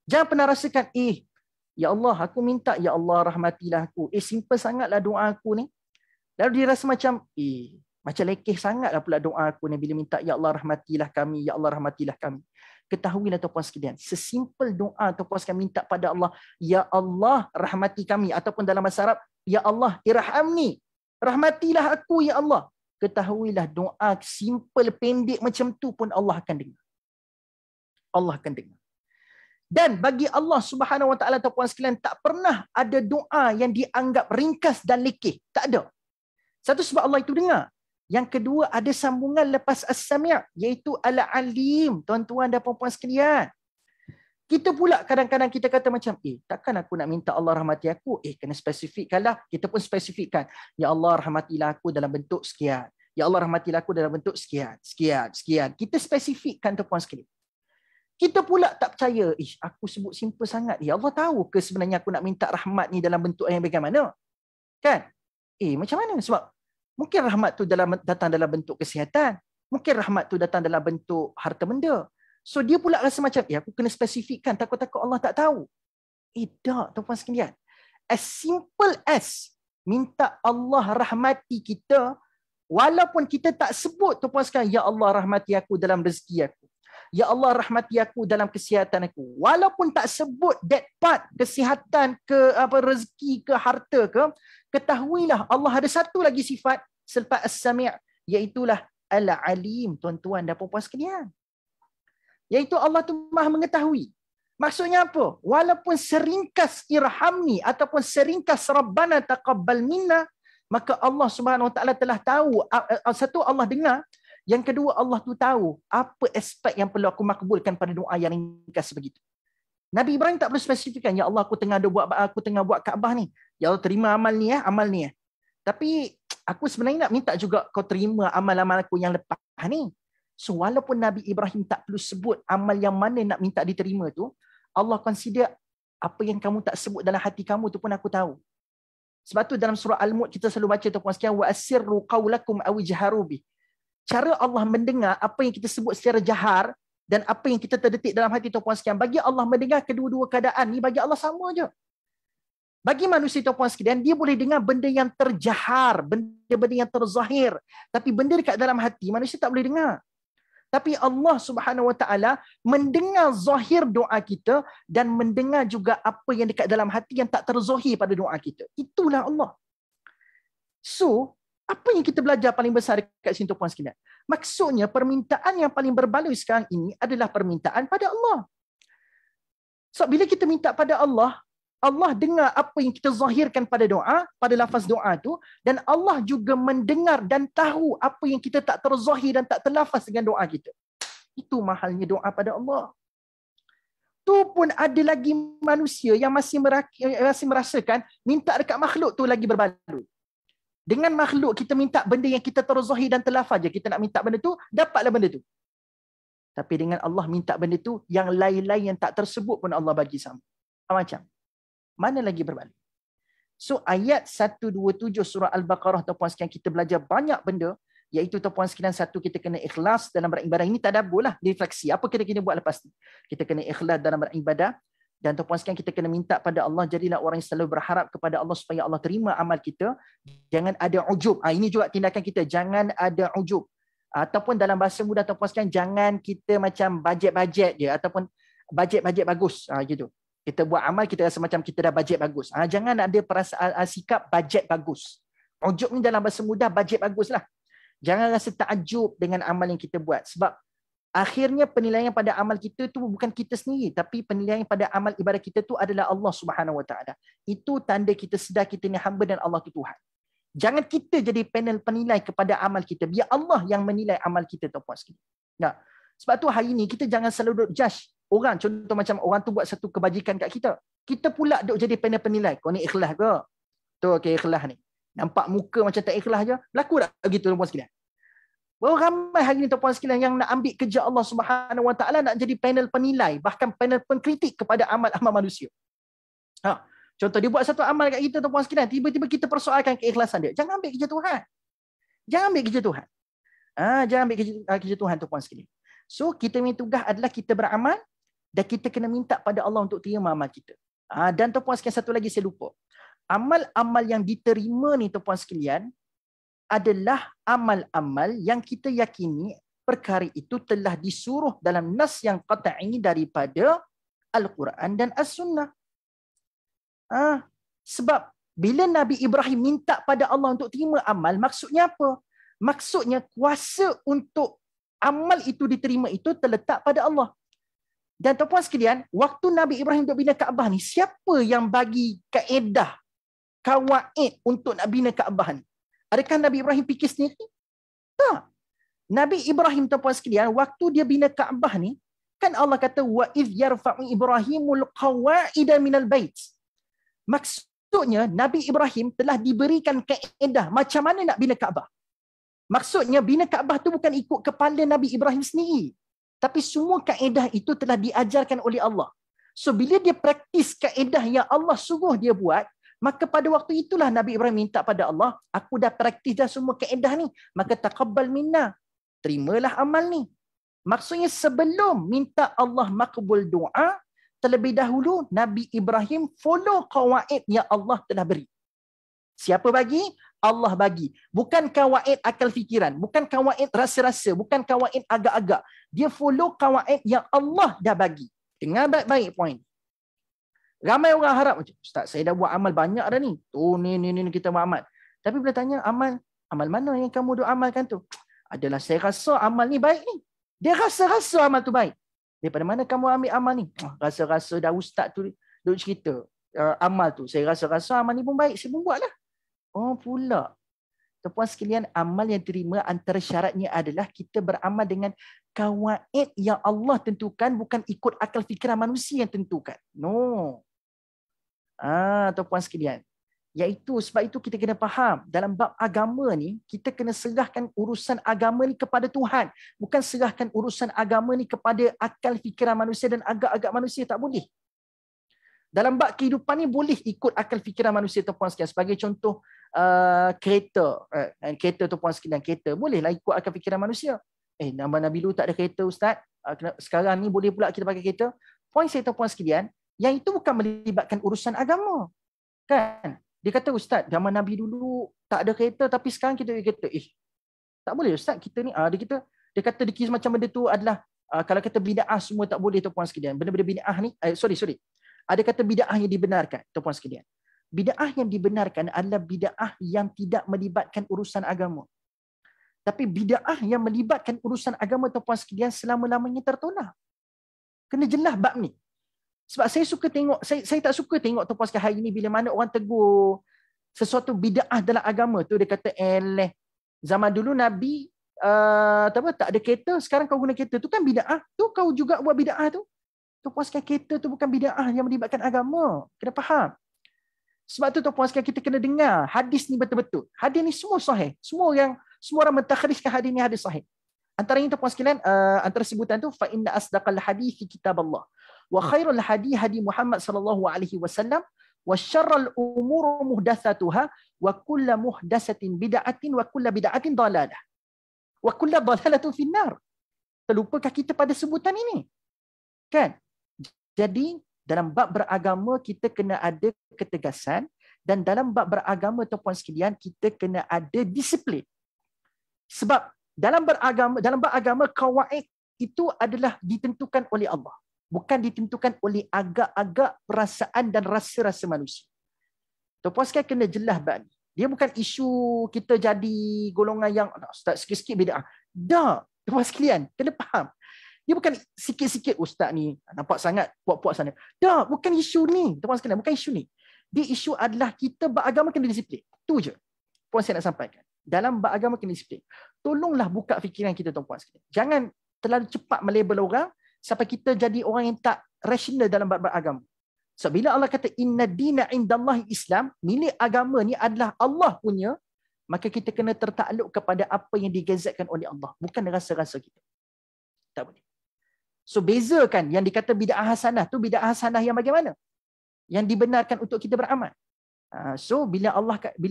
Jangan pernah rasakan, ya Allah, aku minta, ya Allah rahmatilah aku. Simple sangatlah doa aku ni. Lalu dia rasa macam, macam lekeh sangatlah pula doa aku ni bila minta, ya Allah rahmatilah kami, ya Allah rahmatilah kami. Ketahuilah tuan-puan sekalian, sesimpel doa tuan-puan sekalian minta pada Allah, ya Allah rahmati kami, ataupun dalam bahasa Arab, ya Allah irhamni, rahmatilah aku ya Allah. Ketahuilah doa simple pendek macam tu pun Allah akan dengar. Allah akan dengar. Dan bagi Allah Subhanahu Wa Taala, tuan-puan sekalian, tak pernah ada doa yang dianggap ringkas dan lekeh. Tak ada. Satu, sebab Allah itu dengar. Yang kedua, ada sambungan lepas as-sami', iaitu al-alim, tuan-tuan dan puan-puan sekalian. Kita pula kadang-kadang kita kata macam, takkan aku nak minta Allah rahmati aku? Kena spesifikkanlah. Kita pun spesifikkan. Ya Allah rahmatilah aku dalam bentuk sekian. Ya Allah rahmatilah aku dalam bentuk sekian. Sekian, sekian. Kita spesifikkan, tuan-puan sekalian. Kita pula tak percaya, aku sebut simple sangat. Allah tahu ke sebenarnya aku nak minta rahmat ni dalam bentuk yang bagaimana? Kan? Macam mana? Sebab mungkin rahmat tu datang dalam bentuk kesihatan. Mungkin rahmat tu datang dalam bentuk harta benda. So dia pula rasa macam, aku kena spesifikkan, takut-takut Allah tak tahu. Tak, tuan-puan sekalian. As simple as minta Allah rahmati kita, walaupun kita tak sebut, tuan-puan sekalian, ya Allah rahmati aku dalam rezeki aku. Ya Allah rahmati aku dalam kesihatan aku. Walaupun tak sebut that part, kesihatan ke rezeki ke harta ke, ketahuilah Allah ada satu lagi sifat selepas as-sami', iaitulah al-alim, tuan-tuan dan puan-puan sekalian. Iaitu Allah tu Maha mengetahui. Maksudnya apa? Walaupun seringkas irhamni ataupun seringkas Rabbana taqabbal minna, maka Allah Subhanahu Wa Taala telah tahu. Satu, Allah dengar. Yang kedua, Allah tu tahu apa aspek yang perlu aku makbulkan pada doa yang ringkas begitu. Nabi Ibrahim tak perlu spesifikkan, ya Allah aku tengah buat Kaabah ni. Ya Allah terima amal ni. Tapi aku sebenarnya nak minta juga kau terima amal-amal aku yang lepas ni. So walaupun Nabi Ibrahim tak perlu sebut amal yang mana nak minta diterima tu, Allah consider apa yang kamu tak sebut dalam hati kamu tu pun aku tahu. Sebab tu dalam surah Al-Mulk kita selalu baca tu puan sekalian, wa asirru qaulakum aw ijharu bih. Cara Allah mendengar apa yang kita sebut secara jahar dan apa yang kita terdetik dalam hati tuan-puan sekalian. Bagi Allah mendengar kedua-dua keadaan ni, bagi Allah sama je. Bagi manusia tuan-puan sekalian, dia boleh dengar benda yang terjahar, benda-benda yang terzahir. Tapi benda dekat dalam hati, manusia tak boleh dengar. Tapi Allah Subhanahu Wa Taala mendengar zahir doa kita dan mendengar juga apa yang dekat dalam hati yang tak terzahir pada doa kita. Itulah Allah. So, apa yang kita belajar paling besar dekat sini tuan-puan sekalian? Maksudnya permintaan yang paling berbaloi sekarang ini adalah permintaan pada Allah. So bila kita minta pada Allah, Allah dengar apa yang kita zahirkan pada doa, pada lafaz doa tu, dan Allah juga mendengar dan tahu apa yang kita tak terzahir dan tak terlafaz dengan doa kita. Itu mahalnya doa pada Allah. Tu pun ada lagi manusia yang masih merasakan minta dekat makhluk tu lagi berbaloi. Dengan makhluk kita minta benda yang kita terzahir dan terlafaz je. Kita nak minta benda tu, dapatlah benda tu. Tapi dengan Allah minta benda tu, yang lain-lain yang tak tersebut pun Allah bagi sama. Macam? Mana lagi berbalik? So ayat 127 surah Al-Baqarah tuan-puan sekalian, kita belajar banyak benda. Iaitu tuan-puan sekalian, satu, kita kena ikhlas dalam beribadah. Ini tadabbur lah, refleksi. Apa kita kena buat lepas ni? Kita kena ikhlas dalam beribadah. Dan tuan-puan sekalian, kita kena minta pada Allah, jadilah orang yang selalu berharap kepada Allah supaya Allah terima amal kita. Jangan ada ujub. Ini juga tindakan kita. Jangan ada ujub. Ataupun dalam bahasa mudah tuan-puan sekalian, jangan kita macam bajet-bajet je. Ataupun bajet-bajet bagus. Gitu. Kita buat amal, kita rasa macam kita dah bajet bagus. Jangan ada perasaan sikap bajet bagus. Ujub ni dalam bahasa mudah, bajet bagus lah. Jangan rasa takjub dengan amal yang kita buat. Sebab akhirnya penilaian pada amal kita tu bukan kita sendiri, tapi penilaian pada amal ibadah kita tu adalah Allah Subhanahu Wa Taala. Itu tanda kita sedar kita ni hamba dan Allah tu Tuhan. Jangan kita jadi panel penilai kepada amal kita. Biar Allah yang menilai amal kita tuan-puan sekalian. Nah, sebab tu hari ni kita jangan selalu judge. orang, contoh macam orang tu buat satu kebajikan kat kita. Kita pula duk jadi panel penilai. Kau ni ikhlas ke? Tu okay, ikhlas ni. Nampak muka macam tak ikhlas je. Berlaku tak begitu tuan-tuan sekalian? Berapa ramai hari ni tuan-tuan sekalian yang nak ambil kerja Allah Subhanahu Wa Taala, nak jadi panel penilai, bahkan panel pengkritik kepada amal-amal manusia. Contoh dia buat satu amal kat kita tuan-tuan sekalian, tiba-tiba kita persoalkan keikhlasan dia. Jangan ambil kerja Tuhan. Jangan ambil kerja Tuhan. Jangan ambil kerja Tuhan tuan-tuan sekalian. So kita punya tugas adalah kita beramal dan kita kena minta pada Allah untuk terima amal kita. Dan tuan-tuan sekalian, satu lagi saya lupa. Amal-amal yang diterima ni tuan-tuan sekalian adalah amal-amal yang kita yakini perkara itu telah disuruh dalam nas yang qat'i daripada Al-Quran dan As-Sunnah. Sebab bila Nabi Ibrahim minta pada Allah untuk terima amal, maksudnya apa? Maksudnya kuasa untuk amal itu diterima itu terletak pada Allah. Dan tuan-tuan sekalian, waktu Nabi Ibrahim untuk bina Kaabah ni, siapa yang bagi kaedah, kawaid untuk nak bina Kaabah ni? Adakah Nabi Ibrahim fikir sendiri? Tak. Nabi Ibrahim tuan-tuan sekalian, waktu dia bina Kaabah ni, kan Allah kata wa idh yarfa'u Ibrahimul qawaida minal bait. Maksudnya Nabi Ibrahim telah diberikan kaedah macam mana nak bina Kaabah. Maksudnya bina Kaabah tu bukan ikut kepala Nabi Ibrahim sendiri, tapi semua kaedah itu telah diajarkan oleh Allah. So bila dia praktis kaedah yang Allah suruh dia buat, maka pada waktu itulah Nabi Ibrahim minta pada Allah, aku dah praktis dah semua kaedah ni, maka taqabbal minna, terimalah amal ni. Maksudnya sebelum minta Allah makbul doa, terlebih dahulu Nabi Ibrahim follow kawaid yang Allah telah beri. Siapa bagi? Allah bagi. Bukan kawaid akal fikiran, bukan kawaid rasa-rasa, bukan kawaid agak-agak. Dia follow kawaid yang Allah dah bagi. Dengar baik-baik poin. Ramai orang harap, Ustaz, saya dah buat amal banyak dah ni. Ni kita buat amal. Tapi bila tanya amal mana yang kamu duk amalkan tu? Adalah saya rasa amal ni baik ni. Dia rasa-rasa amal tu baik. Daripada mana kamu ambil amal ni? Rasa-rasa dah ustaz tu duk cerita amal tu. Saya rasa-rasa amal ni pun baik, saya pun buat lah. Oh pula. Tuan-tuan sekalian, amal yang terima antara syaratnya adalah kita beramal dengan kawaid yang Allah tentukan, bukan ikut akal fikiran manusia yang tentukan. No. Tuan-tuan sekalian. Iaitu sebab itu kita kena faham dalam bab agama ni, kita kena serahkan urusan agama ni kepada Tuhan, bukan serahkan urusan agama ni kepada akal fikiran manusia dan agak-agak manusia. Tak boleh. Dalam bab kehidupan ni boleh ikut akal fikiran manusia tuan-tuan sekalian. Sebagai contoh kereta, tuan-tuan sekalian, kereta bolehlah ikut akal fikiran manusia. Nama Nabi Lut tak ada kereta ustaz, sekarang ni boleh pula kita pakai kereta. Poin saya tuan-tuan sekalian, yang itu bukan melibatkan urusan agama. Kan? Dia kata, ustaz, zaman Nabi dulu tak ada kereta, tapi sekarang kita ada kereta. Tak boleh ustaz, kita ni, dia kata dikira macam benda tu adalah, kalau kata bid'ah semua tak boleh tuan-tuan sekalian. Benda-benda bid'ah ni, sorry. Ada kata bid'ah yang dibenarkan, tuan-tuan sekalian. Bid'ah yang dibenarkan adalah bid'ah yang tidak melibatkan urusan agama. Tapi bid'ah yang melibatkan urusan agama, tuan-tuan sekalian, selama-lamanya tertolak. Kena jelas bab ni. Sebab saya suka tengok, saya tak suka tengok tuan-tuan sekalian hari ni bila mana orang tegur sesuatu bid'ah dalam agama tu, dia kata, zaman dulu Nabi tak ada kereta, sekarang kau guna kereta, tu kan bid'ah. Tu kau juga buat bid'ah tu. Tuan-tuan sekalian, kereta tu bukan bid'ah yang melibatkan agama. Kena faham. Sebab tu tuan-tuan sekalian, kita kena dengar hadis ni betul-betul. Hadis ni semua sahih. Semua orang mentakhrijkan hadis ni hadis sahih. Antaranya tuan-tuan sekalian, antara sebutan tu, fa inna asdaqal hadits kitaballah wa khairul hadi Muhammad sallallahu alaihi wasallam wa syarrul umur muhdatsatuha wa kullu muhdatsatin bid'atin wa kullu bid'atin dalalah wa kullu dalalatin finnar. Terlupakah kita pada sebutan ini? Kan? Jadi dalam bab beragama kita kena ada ketegasan, dan dalam bab beragama tuan-tuan sekalian kita kena ada disiplin. Sebab dalam bab agama kawaid itu adalah ditentukan oleh Allah, bukan ditentukan oleh agak-agak perasaan dan rasa-rasa manusia. Tuan-tuan sekalian kena jelas bab ni. Dia bukan isu kita jadi golongan yang ustaz sikit-sikit bid'ah. Dah, tuan-tuan sekalian kena faham. Dia bukan sikit-sikit ustaz ni nampak sangat puak-puak sana. Dah, bukan isu ni. Tuan-tuan sekalian, bukan isu ni. Dia isu adalah kita beragama kena disiplin. Tu je. Puan saya nak sampaikan. Dalam beragama kena disiplin. Tolonglah buka fikiran kita tuan-tuan sekalian. Jangan terlalu cepat melabel orang sampai kita jadi orang yang tak rasional dalam bab agama. So bila Allah kata inna dina indallahi Islam, milik agama ni adalah Allah punya, maka kita kena tertakluk kepada apa yang digazetkan oleh Allah, bukan rasa-rasa kita. Tak boleh. So bezakan yang dikata bid'ah hasanah tu bid'ah hasanah yang bagaimana? Yang dibenarkan untuk kita beramal. So bila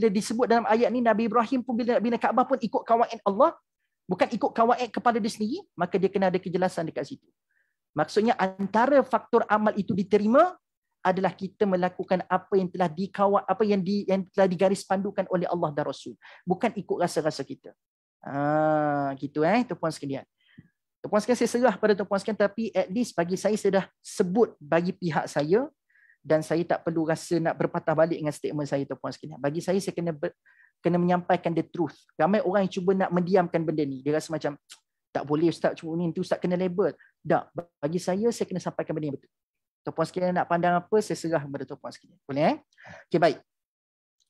disebut dalam ayat ni Nabi Ibrahim pun bila nak bina Kaabah pun ikut kawaid Allah, bukan ikut kawaid kepada dia sendiri, maka dia kena ada kejelasan dekat situ. Maksudnya antara faktor amal itu diterima adalah kita melakukan apa yang telah yang telah digaris pandukan oleh Allah dan Rasul, bukan ikut rasa-rasa kita. Gitu tuan-puan sekalian. Tuan-puan sekalian, saya serah pada tuan-puan sekalian, tapi at least bagi saya dah sebut bagi pihak saya, dan saya tak perlu rasa nak berpatah balik dengan statement saya, tuan-puan sekalian. Bagi saya kena menyampaikan the truth. Ramai orang yang cuba nak mendiamkan benda ni. Dia rasa macam tak boleh ustaz, cuba ni tu ustaz kena label. Tak, bagi saya kena sampaikan benda yang betul. Tuan-puan sekalian nak pandang apa, saya serah kepada tuan-puan sekalian. Boleh Okey, baik.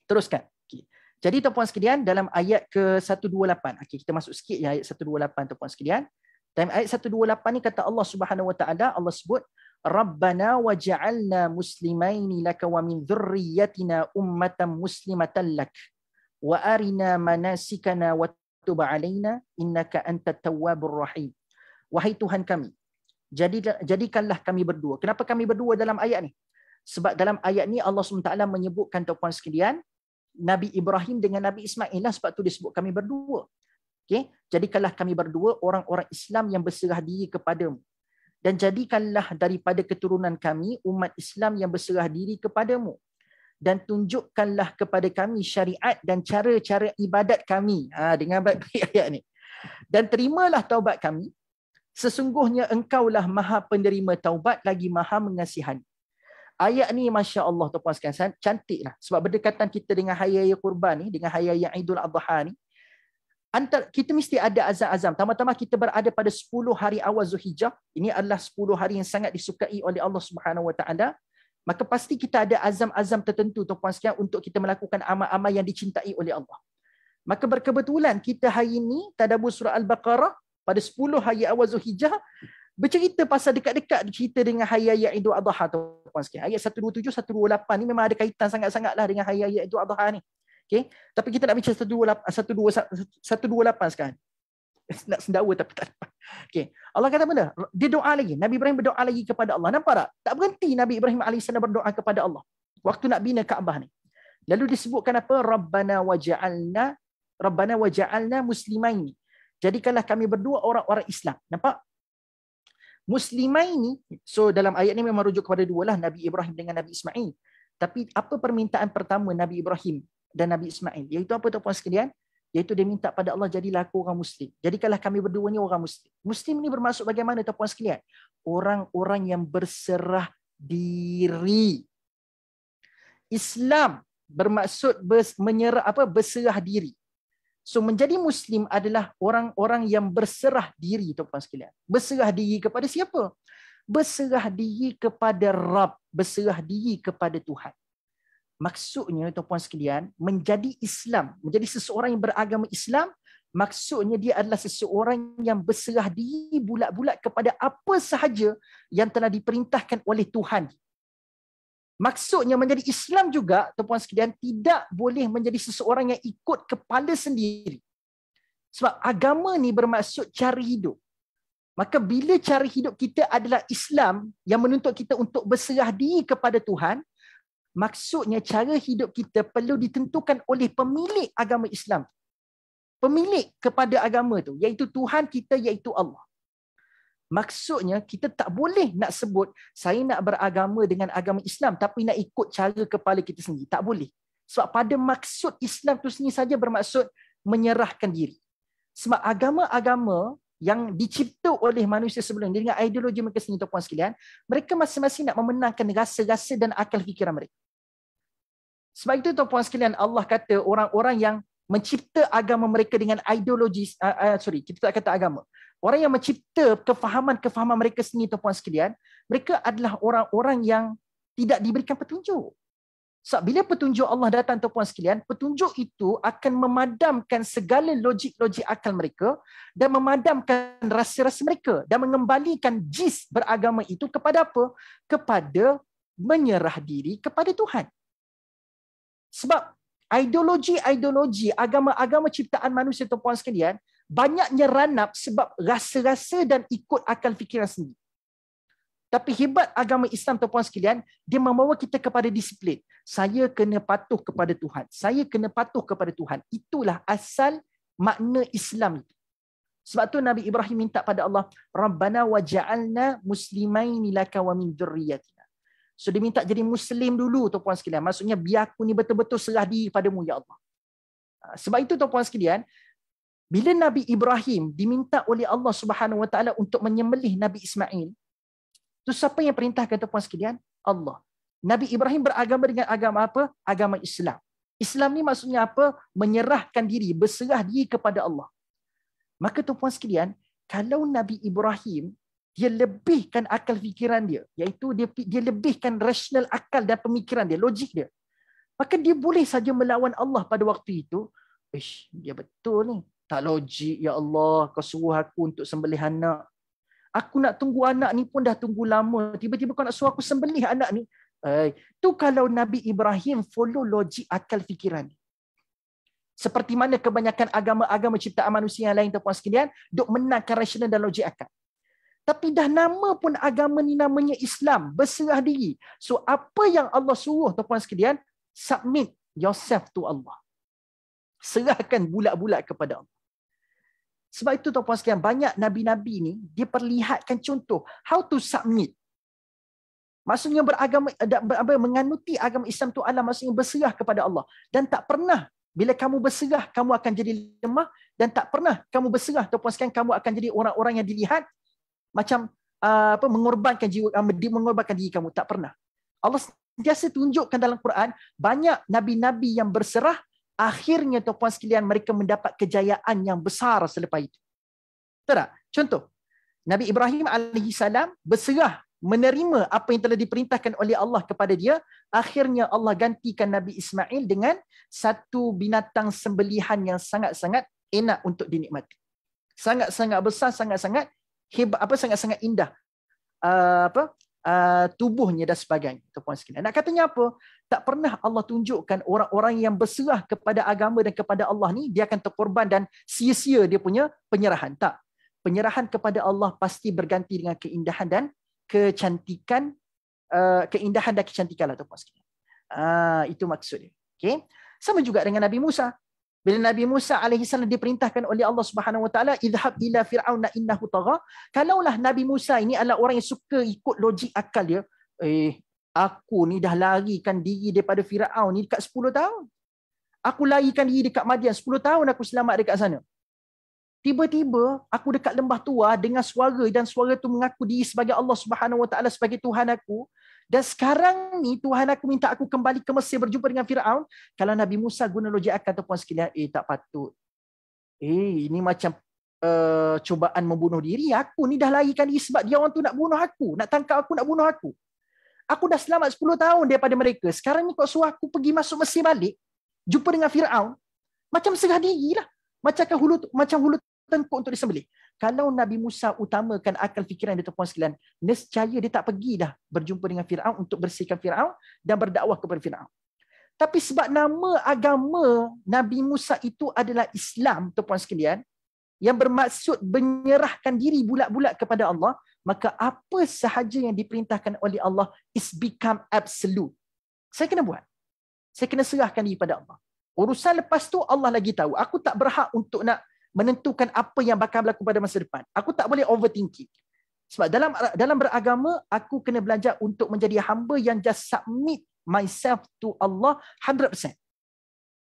Teruskan. Okay. Jadi tuan-puan sekalian, dalam ayat ke-128. Okey, kita masuk sikit ya ayat 128 tuan-puan sekalian. Dalam ayat 128 ni kata Allah Subhanahu Wa Taala, Allah sebut Rabbana waj'alna muslimaini laka wa min dhurriyyatina ummatan muslimatan lak wa arina manasikana wa tub alaina innaka antat tawwabur rahim. Wahai Tuhan kami, jadikanlah kami berdua. Kenapa kami berdua dalam ayat ni? Sebab dalam ayat ni Allah SWT menyebutkan tuan-puan sekalian Nabi Ibrahim dengan Nabi Ismail lah, sebab tu disebut kami berdua. Okay? Jadikanlah kami berdua orang-orang Islam yang berserah diri kepadamu. Dan jadikanlah daripada keturunan kami umat Islam yang berserah diri kepadamu. Dan tunjukkanlah kepada kami syariat dan cara-cara ibadat kami. Dengan baik-baik ayat ni. Dan terimalah taubat kami. Sesungguhnya engkaulah maha penerima taubat lagi maha mengasihani. Ayat ni Masya Allah tuan-puan sekalian, cantik lah. Sebab berdekatan kita dengan Hari Raya Kurban ni, dengan Hari Raya Idul Adha ni, kita mesti ada azam-azam. Tama-tama kita berada pada 10 hari awal Zulhijjah. Ini adalah 10 hari yang sangat disukai oleh Allah Subhanahu Wa Taala. Maka pasti kita ada azam-azam tertentu tuan-puan sekalian untuk kita melakukan amal-amal yang dicintai oleh Allah. Maka berkebetulan kita hari ini tadabbur surah Al-Baqarah pada 10 hari awal Zulhijjah bercerita pasal dekat-dekat cerita dengan Hari Raya Idul Adha tuan-puan sekalian. Ayat 127 128 ni memang ada kaitan sangat-sangatlah dengan Hari Raya Idul Adha ni. Okay. Tapi kita nak bicara 128 sekarang. Nak sendawa tapi tak dapat. Okay. Allah kata benda? Dia doa lagi. Nabi Ibrahim berdoa lagi kepada Allah. Nampak tak? Tak berhenti Nabi Ibrahim AS berdoa kepada Allah waktu nak bina Kaabah ni. Lalu disebutkan apa? Rabbana waja'alna muslimaini. Jadikanlah kami berdua orang-orang Islam. Nampak? Muslimaini. So dalam ayat ni memang rujuk kepada dua lah. Nabi Ibrahim dengan Nabi Ismail. Tapi apa permintaan pertama Nabi Ibrahim dan Nabi Ismail? Iaitu apa tuan-puan sekalian? Iaitu dia minta pada Allah, jadilah aku orang Muslim. Jadikanlah kami berdua ni orang Muslim. Muslim ni bermaksud bagaimana tuan-puan sekalian? Orang-orang yang berserah diri. Islam bermaksud berserah diri. So menjadi Muslim adalah orang-orang yang berserah diri tuan-puan sekalian. Berserah diri kepada siapa? Berserah diri kepada Rabb. Berserah diri kepada Tuhan. Maksudnya tuan-puan sekalian, menjadi Islam, menjadi seseorang yang beragama Islam, maksudnya dia adalah seseorang yang berserah diri bulat-bulat kepada apa sahaja yang telah diperintahkan oleh Tuhan. Maksudnya menjadi Islam juga tuan-puan sekalian tidak boleh menjadi seseorang yang ikut kepala sendiri. Sebab agama ni bermaksud cara hidup. Maka bila cara hidup kita adalah Islam yang menuntut kita untuk berserah diri kepada Tuhan, maksudnya cara hidup kita perlu ditentukan oleh pemilik agama Islam. Pemilik kepada agama tu, iaitu Tuhan kita, iaitu Allah. Maksudnya kita tak boleh nak sebut saya nak beragama dengan agama Islam tapi nak ikut cara kepala kita sendiri. Tak boleh. Sebab pada maksud Islam tu sendiri saja bermaksud menyerahkan diri. Sebab agama-agama yang dicipta oleh manusia sebelum ini dengan ideologi mereka sendiri tuan-puan sekalian, mereka masing-masing nak memenangkan rasa-rasa dan akal fikiran mereka. Sebab itu tuan-puan sekalian, Allah kata orang-orang yang mencipta agama mereka dengan ideologi, kita tak kata agama. Orang yang mencipta kefahaman-kefahaman mereka sendiri tuan-puan sekalian, mereka adalah orang-orang yang tidak diberikan petunjuk. Sebab bila petunjuk Allah datang tuan-puan sekalian, petunjuk itu akan memadamkan segala logik-logik akal mereka dan memadamkan rasa-rasa mereka dan mengembalikan jis beragama itu kepada apa? Kepada menyerah diri kepada Tuhan. Sebab ideologi-ideologi agama-agama ciptaan manusia tuan-puan sekalian banyaknya ranap sebab rasa-rasa dan ikut akal fikiran sendiri. Tapi hebat agama Islam tuan-puan sekalian, dia membawa kita kepada disiplin. Saya kena patuh kepada Tuhan. Saya kena patuh kepada Tuhan. Itulah asal makna Islam itu. Sebab tu Nabi Ibrahim minta pada Allah, Rabbana waja'alna muslimaini laka wa min dzurriyyatina. So dia minta jadi Muslim dulu tuan-puan sekalian. Maksudnya biar aku ni betul-betul serah diri padamu ya Allah. Sebab itu tuan-puan sekalian, bila Nabi Ibrahim diminta oleh Allah Subhanahu Wa Taala untuk menyembelih Nabi Ismail, tu siapa yang perintahkan tuan-puan sekalian? Allah. Nabi Ibrahim beragama dengan agama apa? Agama Islam. Islam ni maksudnya apa? Menyerahkan diri, berserah diri kepada Allah. Maka tuan-puan sekalian, kalau Nabi Ibrahim dia lebihkan akal fikiran dia, iaitu dia lebihkan rasional akal dan pemikiran dia, logik dia, maka dia boleh saja melawan Allah pada waktu itu. Dia betul ni. Tak logik, ya Allah, kau suruh aku untuk sembelih anak. Aku nak tunggu anak ni pun dah tunggu lama. Tiba-tiba kau nak suruh aku sembelih anak ni. Tu kalau Nabi Ibrahim follow logik akal fikiran. Seperti mana kebanyakan agama-agama ciptaan manusia yang lain tuan-puan sekalian, duk menangkan rasional dan logik akal. Tapi dah nama pun agama ni namanya Islam, berserah diri. So apa yang Allah suruh tuan-puan sekalian, submit yourself to Allah. Serahkan bulat-bulat kepada Allah. Sebab itu tuan-puan sekalian, banyak nabi-nabi ni dia perlihatkan contoh how to submit. Maksudnya beragama, menganuti agama Islam tu adalah maksudnya berserah kepada Allah. Dan tak pernah bila kamu berserah kamu akan jadi lemah, dan tak pernah kamu berserah tuan-puan sekalian kamu akan jadi orang-orang yang dilihat macam mengorbankan jiwa, mengorbankan diri kamu. Tak pernah. Allah sentiasa tunjukkan dalam Quran banyak nabi-nabi yang berserah. Akhirnya tuan-puan sekalian mereka mendapat kejayaan yang besar selepas itu. Betul tak? Contoh, Nabi Ibrahim AS berserah menerima apa yang telah diperintahkan oleh Allah kepada dia. Akhirnya Allah gantikan Nabi Ismail dengan satu binatang sembelihan yang sangat-sangat enak untuk dinikmati. Sangat-sangat besar, sangat-sangat hebat, sangat-sangat indah. Tubuhnya dan sebagainya. Tuan-puan sekalian. Nak katanya apa? Tak pernah Allah tunjukkan orang-orang yang berserah kepada agama dan kepada Allah ni dia akan terkorban dan sia-sia dia punya penyerahan. Tak. Penyerahan kepada Allah pasti berganti dengan keindahan dan kecantikan. Keindahan dan kecantikan lah tuan-puan sekalian. Itu maksudnya. Okay? Sama juga dengan Nabi Musa. Bila Nabi Musa AS diperintahkan oleh Allah Subhanahu Wa Taala, idhab ila fir'auna innahu tagha. Kalaulah Nabi Musa ini adalah orang yang suka ikut logik akal dia, aku ni dah larikan diri daripada Firaun ni dekat 10 tahun. Aku larikan diri dekat Madian 10 tahun aku selamat dekat sana. Tiba-tiba aku dekat lembah tua dengar suara dan suara tu mengaku diri sebagai Allah Subhanahu Wa Taala sebagai Tuhan aku. Dan sekarang ni Tuhan aku minta aku kembali ke Mesir berjumpa dengan Firaun. Kalau Nabi Musa guna logik akal tuan-puan sekalian, tak patut. Ini macam cubaan membunuh diri. Aku ni dah larikan diri sebab dia orang tu nak bunuh aku, nak tangkap aku, nak bunuh aku. Aku dah selamat 10 tahun daripada mereka. Sekarang ni kau suruh aku pergi masuk Mesir balik, jumpa dengan Firaun, macam serah diri lah. Macam hulu tengkuk untuk disembelih. Kalau Nabi Musa utamakan akal fikiran dia tuan-puan sekalian, nescaya dia tak pergi dah berjumpa dengan Firaun untuk bersihkan Firaun dan berdakwah kepada Firaun. Tapi sebab nama agama Nabi Musa itu adalah Islam tuan-puan sekalian, yang bermaksud menyerahkan diri bulat-bulat kepada Allah, maka apa sahaja yang diperintahkan oleh Allah is become absolute. Saya kena buat. Saya kena serahkan diri pada Allah. Urusan lepas tu Allah lagi tahu. Aku tak berhak untuk nak menentukan apa yang bakal berlaku pada masa depan. Aku tak boleh overthinking. Sebab dalam beragama, aku kena belajar untuk menjadi hamba yang just submit myself to Allah 100%.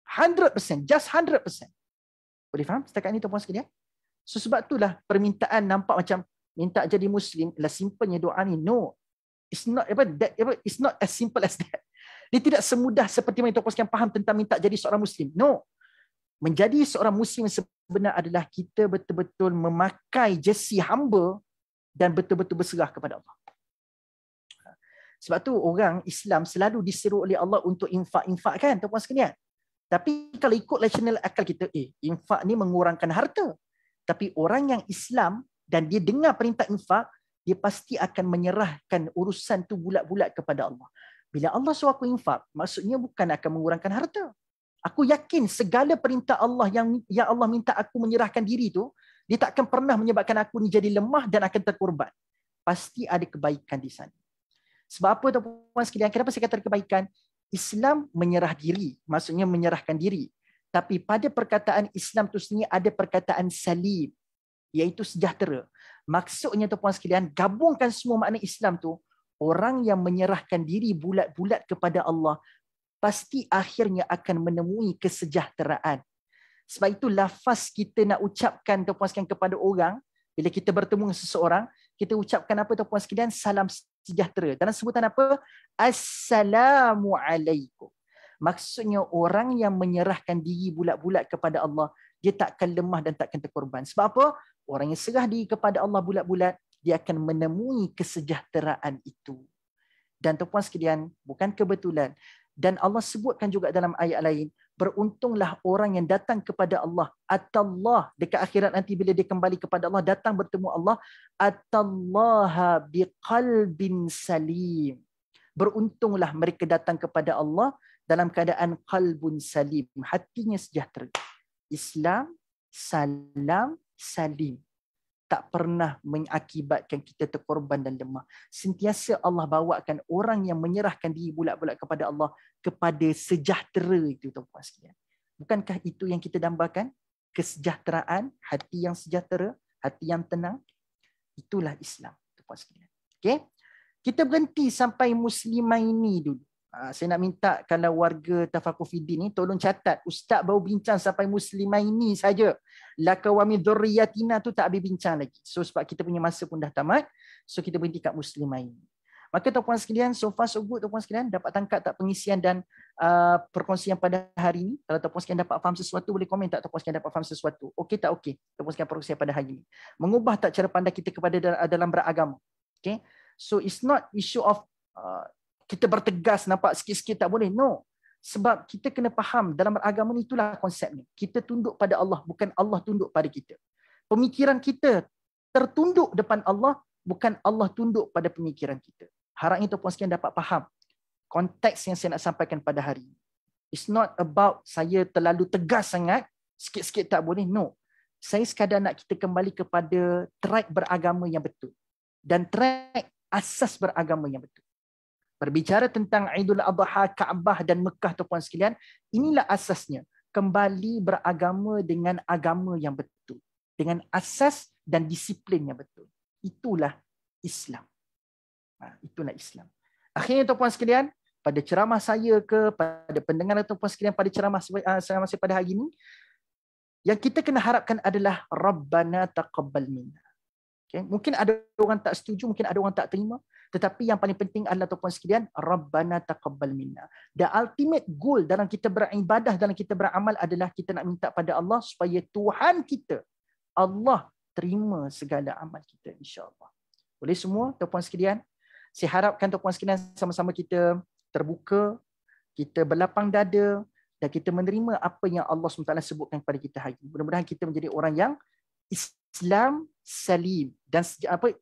100%. Just 100%. Boleh faham setakat ni tuan-puan sekalian? So sebab itulah permintaan nampak macam minta jadi Muslim lah simpelnya doa ni. No. It's not as simple as that. Dia tidak semudah seperti mana tuan-puan sekalian faham tentang minta jadi seorang Muslim. No. Menjadi seorang Muslim yang sebenar adalah kita betul-betul memakai jersey hamba dan betul-betul berserah kepada Allah. Sebab tu orang Islam selalu disuruh oleh Allah untuk infak kan tuan-tuan sekalian. Tapi kalau ikut rasional akal kita, infak ni mengurangkan harta. Tapi orang yang Islam dan dia dengar perintah infak, dia pasti akan menyerahkan urusan tu bulat-bulat kepada Allah. Bila Allah suruh aku infak, maksudnya bukan akan mengurangkan harta. Aku yakin segala perintah Allah yang Allah minta aku menyerahkan diri tu, dia tak akan pernah menyebabkan aku ni jadi lemah dan akan terkorban. Pasti ada kebaikan di sana. Sebab apa tuan-tuan sekalian? Kenapa saya kata kebaikan? Islam menyerah diri, maksudnya menyerahkan diri. Tapi pada perkataan Islam tu sendiri ada perkataan salim, iaitu sejahtera. Maksudnya tuan-tuan sekalian, gabungkan semua makna Islam tu, orang yang menyerahkan diri bulat-bulat kepada Allah, pasti akhirnya akan menemui kesejahteraan. Sebab itu lafaz kita nak ucapkan tuan-tuan sekalian kepada orang, bila kita bertemu dengan seseorang, kita ucapkan apa tuan-tuan sekalian? Salam sejahtera. Dalam sebutan apa? Assalamualaikum. Maksudnya orang yang menyerahkan diri bulat-bulat kepada Allah, dia takkan lemah dan takkan terkorban. Sebab apa? Orang yang serah diri kepada Allah bulat-bulat, dia akan menemui kesejahteraan itu. Dan tuan-tuan sekalian, bukan kebetulan. Dan Allah sebutkan juga dalam ayat lain, beruntunglah orang yang datang kepada Allah. Atallah, dekat akhirat nanti bila dia kembali kepada Allah, datang bertemu Allah. Atallaha biqalbin salim. Beruntunglah mereka datang kepada Allah dalam keadaan qalbun salim. Hatinya sejahtera. Islam, salam, salim. Tak pernah mengakibatkan kita terkorban dan lemah. Sentiasa Allah bawakan orang yang menyerahkan diri bulat-bulat kepada Allah kepada sejahtera itu tuan-tuan sekalian. Bukankah itu yang kita dambakan? Kesejahteraan, hati yang sejahtera, hati yang tenang. Itulah Islam tuan-tuan sekalian. Okey? Kita berhenti sampai muslimah ini dulu. Saya nak minta kalau warga Tafakur Fiddin ni tolong catat. Ustaz baru bincang sampai muslimah ini saja. Laka wa min dzurriyyatina tu tak habis bincang lagi. So sebab kita punya masa pun dah tamat. So kita berhenti kat muslimah ini. Maka tuan-puan sekalian, so far so good tuan-puan sekalian. Dapat tangkap tak pengisian dan perkongsian pada hari ini? Kalau tuan-puan sekalian dapat faham sesuatu, boleh komen tak tuan-puan sekalian dapat faham sesuatu? Okey tak okey? Tuan-puan sekalian perkongsian pada hari ini. Mengubah tak cara pandang kita kepada dalam beragama? Okay? So it's not issue of kita bertegas nampak sikit-sikit tak boleh. No. Sebab kita kena faham dalam beragama ni itulah konsepnya. Kita tunduk pada Allah, bukan Allah tunduk pada kita. Pemikiran kita tertunduk depan Allah, bukan Allah tunduk pada pemikiran kita. Harapnya tuan-puan sekalian dapat faham konteks yang saya nak sampaikan pada hari ini. It's not about saya terlalu tegas sangat, sikit-sikit tak boleh. No. Saya sekadar nak kita kembali kepada track beragama yang betul. Dan track asas beragama yang betul. Berbicara tentang Aidul Adha, Kaabah dan Mekah tuan-puan sekalian, inilah asasnya. Kembali beragama dengan agama yang betul. Dengan asas dan disiplin yang betul. Itulah Islam. Itulah Islam. Akhirnya tuan-puan sekalian, pada ceramah saya ke, pada pendengaran tuan-puan sekalian pada ceramah saya pada hari ini, yang kita kena harapkan adalah Rabbana taqabbal minna. Okay? Mungkin ada orang tak setuju, mungkin ada orang tak terima. Tetapi yang paling penting adalah tuan-puan sekalian, Rabbana taqabbal minna. The ultimate goal dalam kita beribadah, dalam kita beramal adalah kita nak minta pada Allah supaya Tuhan kita, Allah terima segala amal kita insya-Allah. Boleh semua tuan-puan sekalian? Saya harapkan tuan-puan sekalian sama-sama kita terbuka, kita berlapang dada dan kita menerima apa yang Allah SWT sebutkan kepada kita hari ini. Mudah-mudahan kita menjadi orang yang Islam salim dan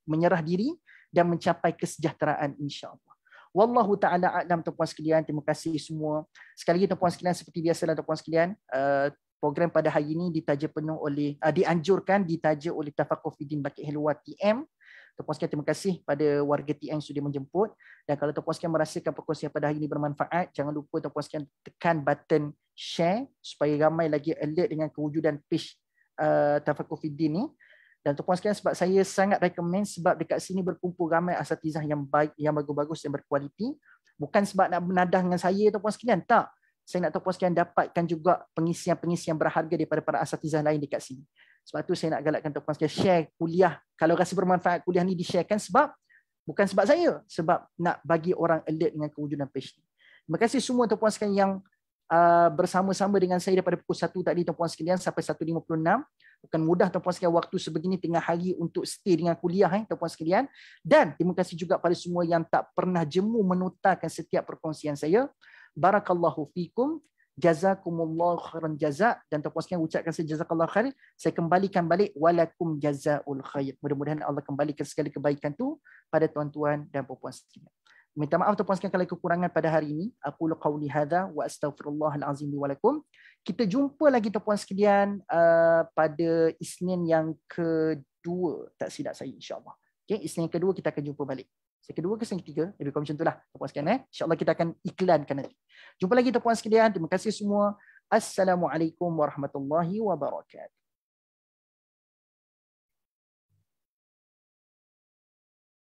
menyerah diri dan mencapai kesejahteraan insya-Allah. Wallahu taala a'lam tuan-puan sekalian. Terima kasih semua. Sekali lagi tuan-puan sekalian, seperti biasalah tuan-puan sekalian, program pada hari ini ditaja penuh oleh ditaja oleh Tafakur Fiddin Bukit Helwa TM. Tuan-puan sekalian, terima kasih pada warga TM sudah menjemput. Dan kalau tuan-puan sekalian merasakan perkongsian pada hari ini bermanfaat, jangan lupa tuan-puan sekalian tekan button share supaya ramai lagi alert dengan kewujudan page Tafakur Fiddin ni. Dan tuan-puan sekalian, sebab saya sangat recommend sebab dekat sini berkumpul ramai asatizah yang baik, yang bagus-bagus dan berkualiti. Bukan sebab nak bernadah dengan saya tuan-puan sekalian, tak. Saya nak tuan-puan sekalian dapatkan juga pengisian-pengisian berharga daripada para asatizah lain dekat sini. Sebab tu saya nak galakkan tuan-puan sekalian share kuliah. Kalau rasa bermanfaat kuliah ni di-sharekan sebab bukan sebab saya, sebab nak bagi orang alert dengan kewujudan page ni. Terima kasih semua tuan-puan sekalian yang bersama-sama dengan saya daripada pukul 1 tadi tuan-puan sekalian sampai 1.56. Bukan mudah tuan-puan sekalian waktu sebegini tengah hari untuk stay dengan kuliah tuan-puan sekalian. Dan terima kasih juga pada semua yang tak pernah jemu menutakan setiap perkongsian saya. Barakallahu fikum. Jazakumullah khairan jazak. Dan tuan-puan sekalian ucapkan saya jazakallah khair. Saya kembalikan balik walakum jazaul khair. Mudah-mudahan Allah kembalikan segala kebaikan tu pada tuan-tuan dan puan-puan sekalian. Minta maaf tuan-puan sekalian kalau kekurangan pada hari ini. Aqulu qawli hadza wa astaghfirullahal azim li wa lakum. Kita jumpa lagi tuan-puan sekalian pada Isnin yang kedua, tak silap saya insya-Allah. Okey, Isnin yang kedua kita akan jumpa balik. Isnin kedua ke Isnin ketiga? Lebih kurang macam itulah tuan-puan sekalian Insya-Allah kita akan iklankan nanti. Jumpa lagi tuan-puan sekalian. Terima kasih semua. Assalamualaikum warahmatullahi wabarakatuh.